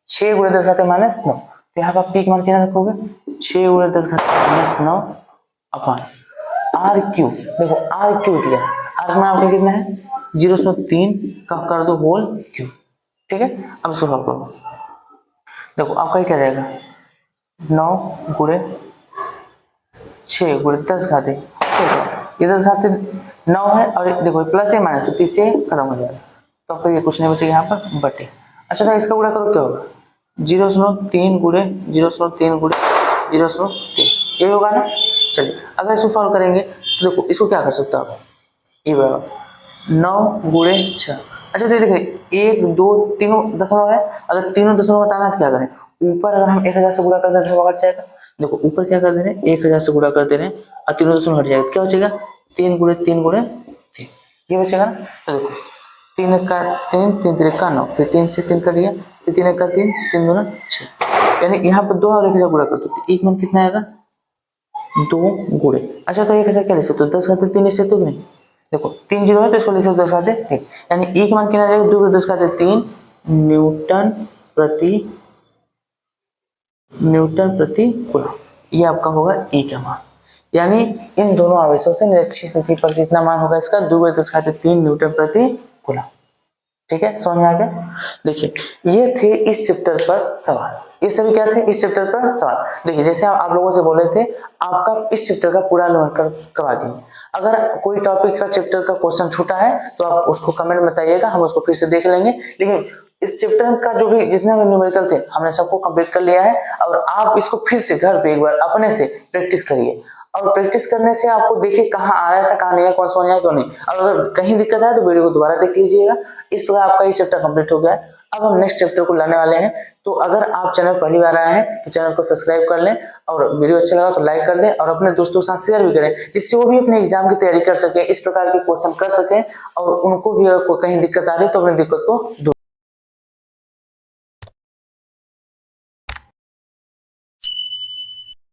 6 × 10⁻9। तो यहाँ पर पीक मान कितना रखोगे 6 × 10⁻9 अपॉन RQ। देखो RQ दिया, R मान आपका कितना है 0.3 का कर दो होल क्यूब, ठीक है। अब इसको सॉल्व करो, देखो आपका क्या रहेगा 9 × 6 × 10⁻, ये 10⁻9 है, और देखो प्लस है माइनस है, 30 से खत्म हो जाएगा, तो आपको ये कुछ नहीं बचेगा यहाँ पर बटे। अच्छा था इसका गुणा करो क्या होगा 0.3 × 0.3 ये होगा ना। चलिए अगर इसको सॉल्व करेंगे तो देखो इसको क्या कर सकते हो आप, ये बराबर 9 × 6। अच्छा तो देखिए 1 2 तीनों दशमलव है, अगर तीनों दशमलव हटाना तो क्या करें, ऊपर अगर हम 1000 से गुणा करते हैं दशमलव हट जाएगा, देखो ऊपर क्या कर दे रहे हैं, 1000 से गुणा कर दे रहे हैं और तीनों दशमलव हट जाएगा, क्या बचेगा 3 गुणे 3 गुणे 3, ये बचेगा ना। तो देखो 3 का 3, 3 3 का 9, फिर 3 से 3 कट गया, फिर 3 का 3, 3 दूना 6, यानी यहाँ पर 2 और 1000 गुणा कर दो, एक मन कितना आएगा 2 गुणे। अच्छा तो 1000 क्या लिख सकते हो, 10 घाते 3 लिख सकते हो नहीं, देखो 3 जीरो है तो इसको लिख सकते हो 10 घाते 3, यानी एक मान कितना आ जाएगा 2 का 10 घाते 3 न्यूटन प्रति कूलम, ये आपका होगा ई का मान। यानी इन दोनों आवेशों से निरक्षीय स्थिति पर कितना मान होगा इसका 2 का 10 घाते 3 न्यूटन प्रति कूलम। ठीक है, समझ में आ गया। देखिए ये थे इस चैप्टर पर सवाल, ये सभी क्या थे इस चैप्टर पर सवाल। देखिए जैसे आप लोगों से बोले थे आपका इस चैप्टर का पूरा लर्न करवा दिए, अगर कोई टॉपिक का चैप्टर का क्वेश्चन छूटा है तो आप उसको कमेंट में बताइएगा, हम उसको फिर से देख लेंगे। लेकिन इस चैप्टर का जो भी जितने भी न्यूमेरिकल थे हमने सबको कंप्लीट कर लिया है, और आप इसको फिर से घर पे एक बार अपने से प्रैक्टिस करिए, और प्रैक्टिस करने से आपको देखिए कहाँ आ रहा था कहाँ नहीं है, कौन समझ आया कौन नहीं, और अगर कहीं दिक्कत है तो वीडियो को दोबारा देख लीजिएगा। इस प्रकार आपका ये चैप्टर कंप्लीट हो गया है। अब हम नेक्स्ट चैप्टर को लाने वाले हैं, तो अगर आप चैनल पहली बार आए हैं तो चैनल को सब्सक्राइब कर लें, और वीडियो अच्छा लगा तो लाइक कर दें, और अपने दोस्तों के साथ शेयर भी करें, जिससे वो भी अपने एग्जाम की तैयारी कर सकें, इस प्रकार के क्वेश्चन कर सकें, और उनको भी अगर कहीं दिक्कत आ रही है तो अपनी दिक्कत को दूर